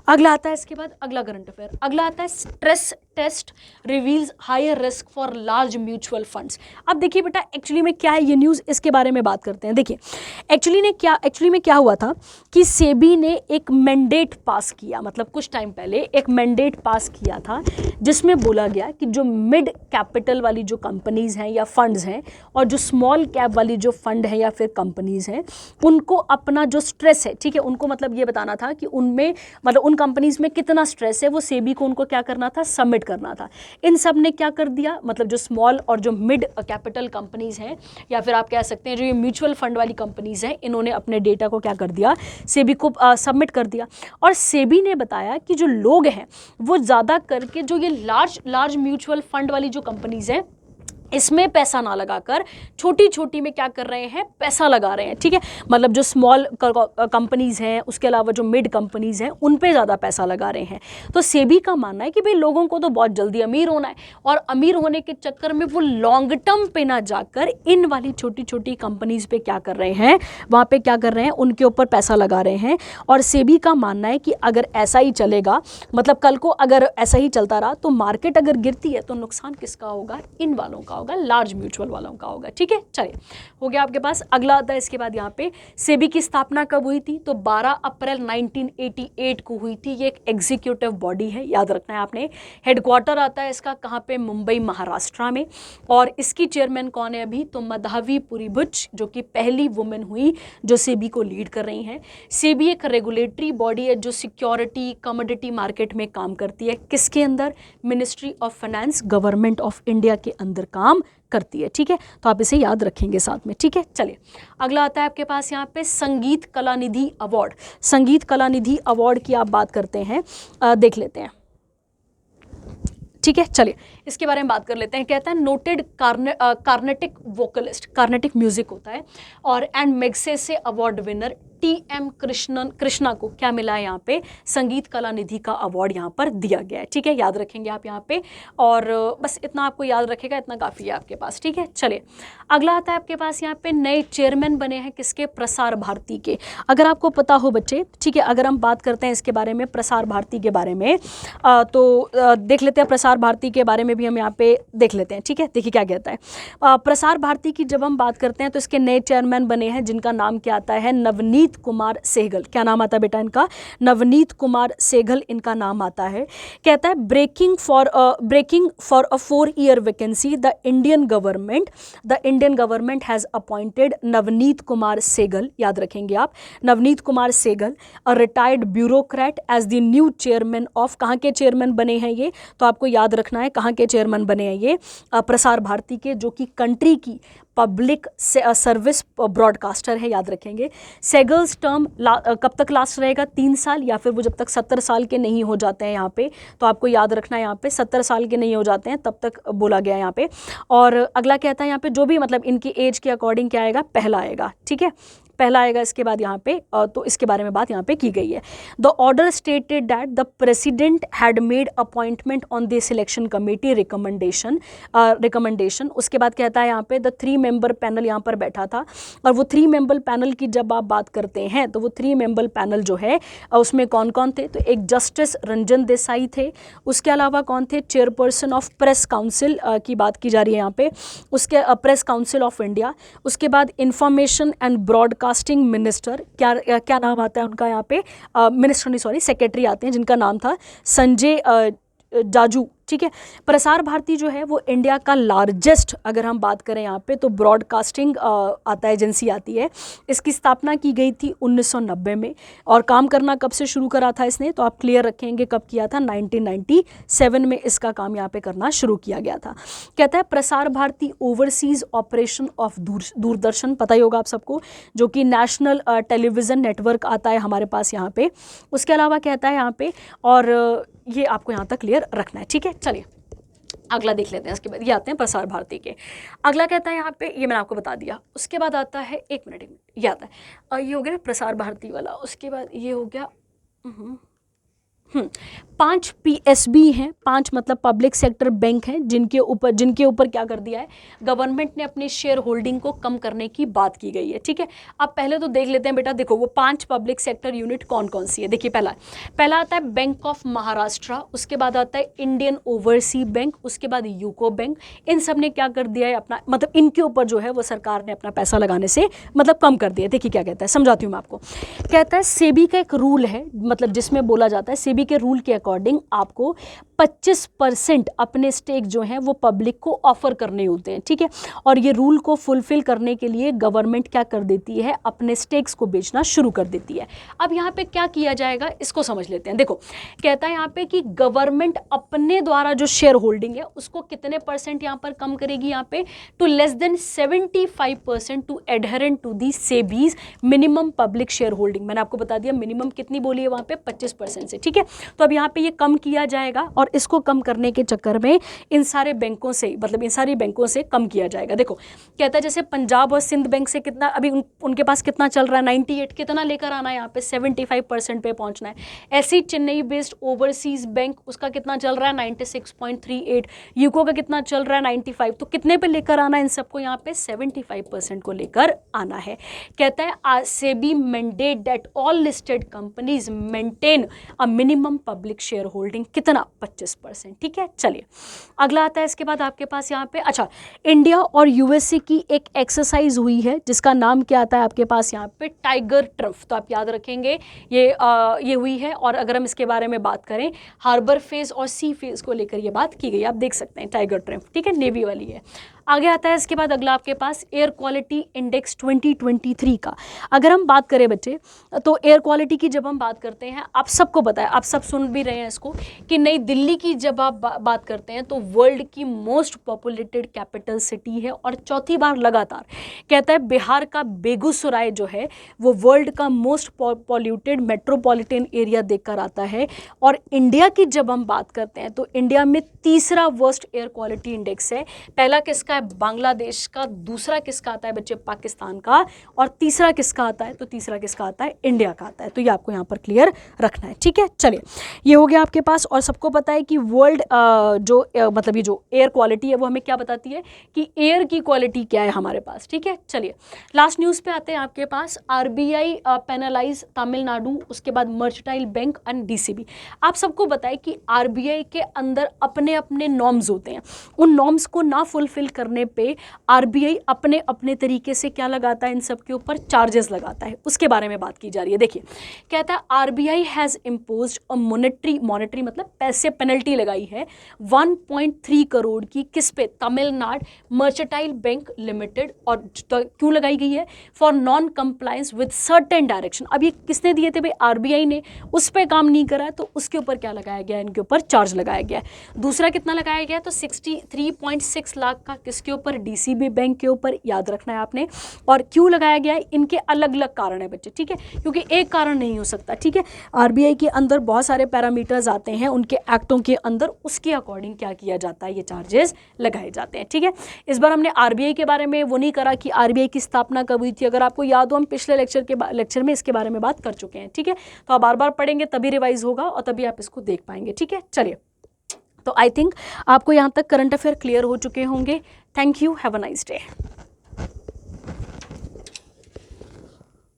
अगला आता है, इसके बाद अगला करंट अफेयर। अगला आता है stress test reveals higher risk for large mutual funds. अब देखिए बेटा, एक्चुअली में क्या है ये न्यूज़, इसके बारे में बात करते हैं। देखिए एक्चुअली में क्या हुआ था कि सेबी ने एक मैंडेट पास किया, मतलब कुछ टाइम पहले एक मैंडेट पास किया था, जिसमें बोला गया कि जो मिड कैपिटल वाली जो कंपनीज़ हैं या फंड्स हैं और जो स्मॉल कैप वाली जो फंड है या फिर कंपनीज़ हैं, उनको अपना जो स्ट्रेस है, ठीक है, उनको मतलब ये बताना था कि उनमें मतलब उन कंपनीज़ में कितना स्ट्रेस है, वो सेबी को उनको क्या करना था, सबमिट करना था। इन सब ने क्या कर दिया, मतलब जो स्मॉल और जो मिड कैपिटल कंपनीज़ हैं या फिर आप कह सकते हैं जो ये म्यूचुअल फंड वाली कंपनीज़ हैं, इन्होंने अपने डेटा को क्या कर दिया, सेबी को सबमिट कर दिया। और सेबी ने बताया कि जो लोग हैं वो ज़्यादा करके जो ये लार्ज म्यूचुअल फंड वाली जो कंपनीज़ हैं इसमें पैसा ना लगाकर छोटी छोटी में क्या कर रहे हैं, पैसा लगा रहे हैं। ठीक है, मतलब जो स्मॉल कंपनीज़ हैं, उसके अलावा जो मिड कंपनीज़ हैं, उन पे ज़्यादा पैसा लगा रहे हैं। तो सेबी का मानना है कि भाई लोगों को तो बहुत जल्दी अमीर होना है और अमीर होने के चक्कर में वो लॉन्ग टर्म पे ना जाकर इन वाली छोटी छोटी कंपनीज़ पे क्या कर रहे हैं, वहाँ पे क्या कर रहे हैं, उनके ऊपर पैसा लगा रहे हैं। और सेबी का मानना है कि अगर ऐसा ही चलेगा, मतलब कल को अगर ऐसा ही चलता रहा तो मार्केट अगर गिरती है तो नुकसान किसका होगा, इन वालों का होगा, लार्ज म्यूचुअल वालों का होगा। ठीक है, चलिए हो गया आपके पास। अगला आता है इसके बाद यहाँ पे सेबी की स्थापना कब हुई थी, तो 12 अप्रैल 1988 को हुई थी। ये एक एग्जीक्यूटिव बॉडी है, याद रखना है आपने। हेडक्वार्टर आता है इसका कहाँ पे, मुंबई महाराष्ट्र में। और इसकी चेयरमैन कौन है अभी, तो मधावी पुरीभुज, जो कि पहली वुमेन हुई जो सेबी को लीड कर रही हैं। सेबी एक रेगुलेटरी बॉडी है जो सिक्योरिटी कमोडिटी मार्केट में काम करती है। किसके अंदर, ministry of finance, government of India के अंदर काम करती है। ठीक है, तो आप इसे याद रखेंगे साथ में। ठीक है, चलिए अगला आता है आपके पास यहाँ पे संगीत कला निधि अवार्ड। संगीत कला निधि अवार्ड की आप बात करते हैं, देख लेते हैं। ठीक है, चलिए इसके बारे में बात कर लेते हैं। कहता है noted Carnatic vocalist, Carnatic music होता है, और and Magsaysay award winner T M. Krishna को क्या मिला है यहाँ पे, संगीत कला निधि का अवार्ड यहाँ पर दिया गया है। ठीक है, याद रखेंगे आप यहाँ पे, और बस इतना आपको याद रखेगा, इतना काफ़ी है आपके पास। ठीक है, चलिए अगला आता है आपके पास यहाँ पे नए चेयरमैन बने हैं किसके, प्रसार भारती के। अगर आपको पता हो बच्चे, ठीक है, अगर हम बात करते हैं इसके बारे में, प्रसार भारती के बारे में, तो देख लेते हैं प्रसार भारती के बारे में भी हम यहाँ पे देख लेते हैं। ठीक है, देखिए क्या कहता है। प्रसार भारती की जब हम बात करते हैं तो इसके नए चेयरमैन बने हैं जिनका नाम क्या आता है, नवनीत कुमार सहगल। क्या नाम आता है बेटा इनका, नवनीत कुमार सहगल इनका नाम आता है। कहता है breaking for a 4-year vacancy the Indian government has appointed Navneet Kumar Sehgal, याद रखेंगे आप, Navneet Kumar Sehgal, a retired bureaucrat as the new chairman of, कहाँ के चेयरमैन बने हैं ये, तो आपको याद रखना है कहाँ के चेयरमैन बने हैं ये, प्रसार भारती के, जो कि कंट्री की पब्लिक सर्विस ब्रॉडकास्टर है, याद रखेंगे। सेगल्स टर्म कब तक लास्ट रहेगा, 3 साल, या फिर वो जब तक 70 साल के नहीं हो जाते हैं यहाँ पे, तो आपको याद रखना है यहाँ पे 70 साल के नहीं हो जाते हैं तब तक बोला गया यहाँ पे। और अगला कहता है यहाँ पे जो भी मतलब इनकी एज के अकॉर्डिंग क्या आएगा, पहला आएगा। ठीक है, पहला आएगा इसके बाद यहाँ पे, तो इसके बारे में बात यहाँ पे की गई है। The order stated that the president had made appointment on the selection committee recommendation. उसके बाद कहता है यहाँ पे द 3 मेंबर पैनल यहाँ पर बैठा था, और वो 3 मेंबर पैनल की जब आप बात करते हैं तो वो 3 मेंबर पैनल जो है उसमें कौन कौन थे, तो एक जस्टिस रंजन देसाई थे, उसके अलावा कौन थे, चेयरपर्सन ऑफ प्रेस काउंसिल की बात की जा रही है यहाँ पे, उसके प्रेस काउंसिल ऑफ इंडिया, उसके बाद इंफॉर्मेशन एंड ब्रॉडकास्टिंग मिनिस्टर, क्या नाम आता है उनका यहाँ पे, मिनिस्टर नहीं सॉरी सेक्रेटरी आते हैं जिनका नाम था संजय जाजू। ठीक है, प्रसार भारती जो है वो इंडिया का लार्जेस्ट, अगर हम बात करें यहाँ पे, तो ब्रॉडकास्टिंग आता है एजेंसी आती है। इसकी स्थापना की गई थी 1990 में, और काम करना कब से शुरू करा था इसने, तो आप क्लियर रखेंगे कब किया था, 1997 में इसका काम यहाँ पे करना शुरू किया गया था। कहता है Prasar Bharati overseas operation of Doordarshan, पता ही होगा आप सबको, जो कि नेशनल टेलीविज़न नेटवर्क आता है हमारे पास यहाँ पे। उसके अलावा कहता है यहाँ पे, और ये आपको यहाँ तक क्लियर रखना है। ठीक है, चलिए अगला देख लेते हैं। इसके बाद ये आते हैं प्रसार भारती के। अगला कहता है यहाँ पे, ये मैंने आपको बता दिया। उसके बाद आता है, एक मिनट ये आता है, ये हो गया प्रसार भारती वाला। उसके बाद ये हो गया 5 PSB हैं, 5 मतलब पब्लिक सेक्टर बैंक हैं, जिनके ऊपर क्या कर दिया है, गवर्नमेंट ने अपनी शेयर होल्डिंग को कम करने की बात की गई है। ठीक है, अब पहले तो देख लेते हैं बेटा, देखो वो 5 पब्लिक सेक्टर यूनिट कौन कौन सी है। देखिए पहला आता है बैंक ऑफ महाराष्ट्र, उसके बाद आता है इंडियन ओवरसी बैंक, उसके बाद यूको बैंक। इन सब ने क्या कर दिया है अपना, मतलब इनके ऊपर जो है वो सरकार ने अपना पैसा लगाने से मतलब कम कर दिया। देखिए क्या कहता है, समझाती हूँ मैं आपको। कहता है सेबी का एक रूल है, मतलब जिसमें बोला जाता है सेबी के रूल के अकॉर्डिंग आपको 25% अपने स्टेक जो हैं वो पब्लिक को ऑफर करने होते हैं। ठीक है, और ये रूल को फुलफिल करने के लिए गवर्नमेंट क्या कर देती है, अपने स्टेक्स को बेचना शुरू कर देती है। अब यहाँ पे क्या किया जाएगा इसको समझ लेते हैं। देखो कहता है यहाँ पे कि गवर्नमेंट अपने द्वारा जो शेयर होल्डिंग है उसको कितने परसेंट यहाँ पर कम करेगी, यहाँ पे to less than 75% to adherent to the SEBI's minimum public shareholding. मैंने आपको बता दिया मिनिमम कितनी बोली है वहाँ पे, 25% से। ठीक है, तो अब यहाँ पे ये कम किया जाएगा, और इसको कम करने के चक्कर में इन सारे बैंकों से, मतलब इन सारी बैंकों से कम किया जाएगा। देखो कहता है जैसे पंजाब और सिंध बैंक से कितना अभी उनके पास कितना चल रहा है, 98, कितना लेकर आना है यहाँ पे, 75% पे पहुँचना है। ऐसी चेन्नई बेस्ड ओवरसीज बैंक, उसका कितना चल रहा है, 96.38। यूको का कितना चल रहा है, 95। तो कितने पे लेकर आना है इन सबको, यहाँ पे 75% को लेकर आना है। कहता है SEBI mandate that all listed companies maintain a minimum public share holding, कितना, 25%। ठीक है, चलिए अगला आता है इसके बाद आपके पास यहाँ पे, अच्छा इंडिया और यूएसए की एक एक्सरसाइज हुई है जिसका नाम क्या आता है आपके पास यहाँ पे, टाइगर ट्रम्फ। तो आप याद रखेंगे ये हुई है, और अगर हम इसके बारे में बात करें हार्बर फेज और सी फेज को लेकर ये बात की गई, आप देख सकते हैं टाइगर ट्रम्फ। ठीक है, नेवी वाली है। आगे आता है इसके बाद अगला आपके पास एयर क्वालिटी इंडेक्स 2023 का। अगर हम बात करें बच्चे, तो एयर क्वालिटी की जब हम बात करते हैं, आप सबको पता है, आप सब सुन भी रहे हैं इसको, कि नई दिल्ली की जब आप बात करते हैं तो वर्ल्ड की मोस्ट पॉपुलेटेड कैपिटल सिटी है, और चौथी बार लगातार कहता है बिहार का बेगूसराय जो है वो वर्ल्ड का मोस्ट पॉल्यूटेड मेट्रोपॉलिटन एरिया देखकर आता है। और इंडिया की जब हम बात करते हैं तो इंडिया में तीसरा वर्स्ट एयर क्वालिटी इंडेक्स है। पहला किसका है? बांग्लादेश का। दूसरा किसका आता है बच्चे? पाकिस्तान का। और तीसरा किसका आता है? तो तीसरा किसका आता है? इंडिया का आता है। तो ये आपको यहाँ पर क्लियर रखना है, ठीक है। चलिए, ये हो गया आपके पास। और सबको पता है कि वर्ल्ड मतलब ये जो एयर क्वालिटी है वो हमें क्या बताती है कि एयर की क्वालिटी क्या है हमारे पास, ठीक है। चलिए, लास्ट न्यूज़ पे आते हैं आपके पास। आरबीआई पेनलाइज तमिलनाडु, उसके बाद मर्चेंटाइल बैंक एंड डीसीबी। आप सबको बताएं कि आरबीआई के अंदर अपने अपने नॉर्म्स होते हैं, उन नॉर्म्स को ना फुलफिल करने पे आरबीआई अपने अपने तरीके से क्या लगाता है? इन सब के ऊपर चार्जेस लगाता है। उसके बारे में बात की जा रही है। देखिए, कहता है RBI has imposed a monetary मतलब पैसे पेनल्टी लगाई है 1.3 करोड़ की, किस पे? Tamil Nadu mercantile bank limited. और क्यों लगाई गई है? For non compliance with certain direction. अब ये किसने दिए थे भाई? आरबीआई ने। उस पर काम नहीं करा तो उसके ऊपर क्या लगाया गया? इनके ऊपर चार्ज लगाया गया है। दूसरा कितना लगाया गया? तो 63.6 लाख का किसके ऊपर? डीसीबी बैंक के ऊपर। याद रखना है आपने। और क्यों लगाया गया है? इनके अलग अलग कारण है बच्चे, ठीक है, क्योंकि एक कारण नहीं हो सकता, ठीक है। आरबीआई के अंदर बहुत सारे पैरामीटर्स आते हैं, उनके एक्टों के अंदर, उसके अकॉर्डिंग क्या किया जाता है? ये चार्जेस लगाए जाते हैं, ठीक है। इस बार हमने आरबीआई के बारे में वो नहीं करा कि आरबीआई की स्थापना कब हुई थी। अगर आपको याद हो, हम पिछले लेक्चर में इसके बारे में बात कर चुके हैं, ठीक है। तो आप बार बार पढ़ेंगे तभी रिवाइज होगा और तभी आप इसको देख पाएंगे, ठीक है। चलिए, तो आई थिंक आपको यहाँ तक करंट अफेयर क्लियर हो चुके होंगे। Thank you, have a nice day.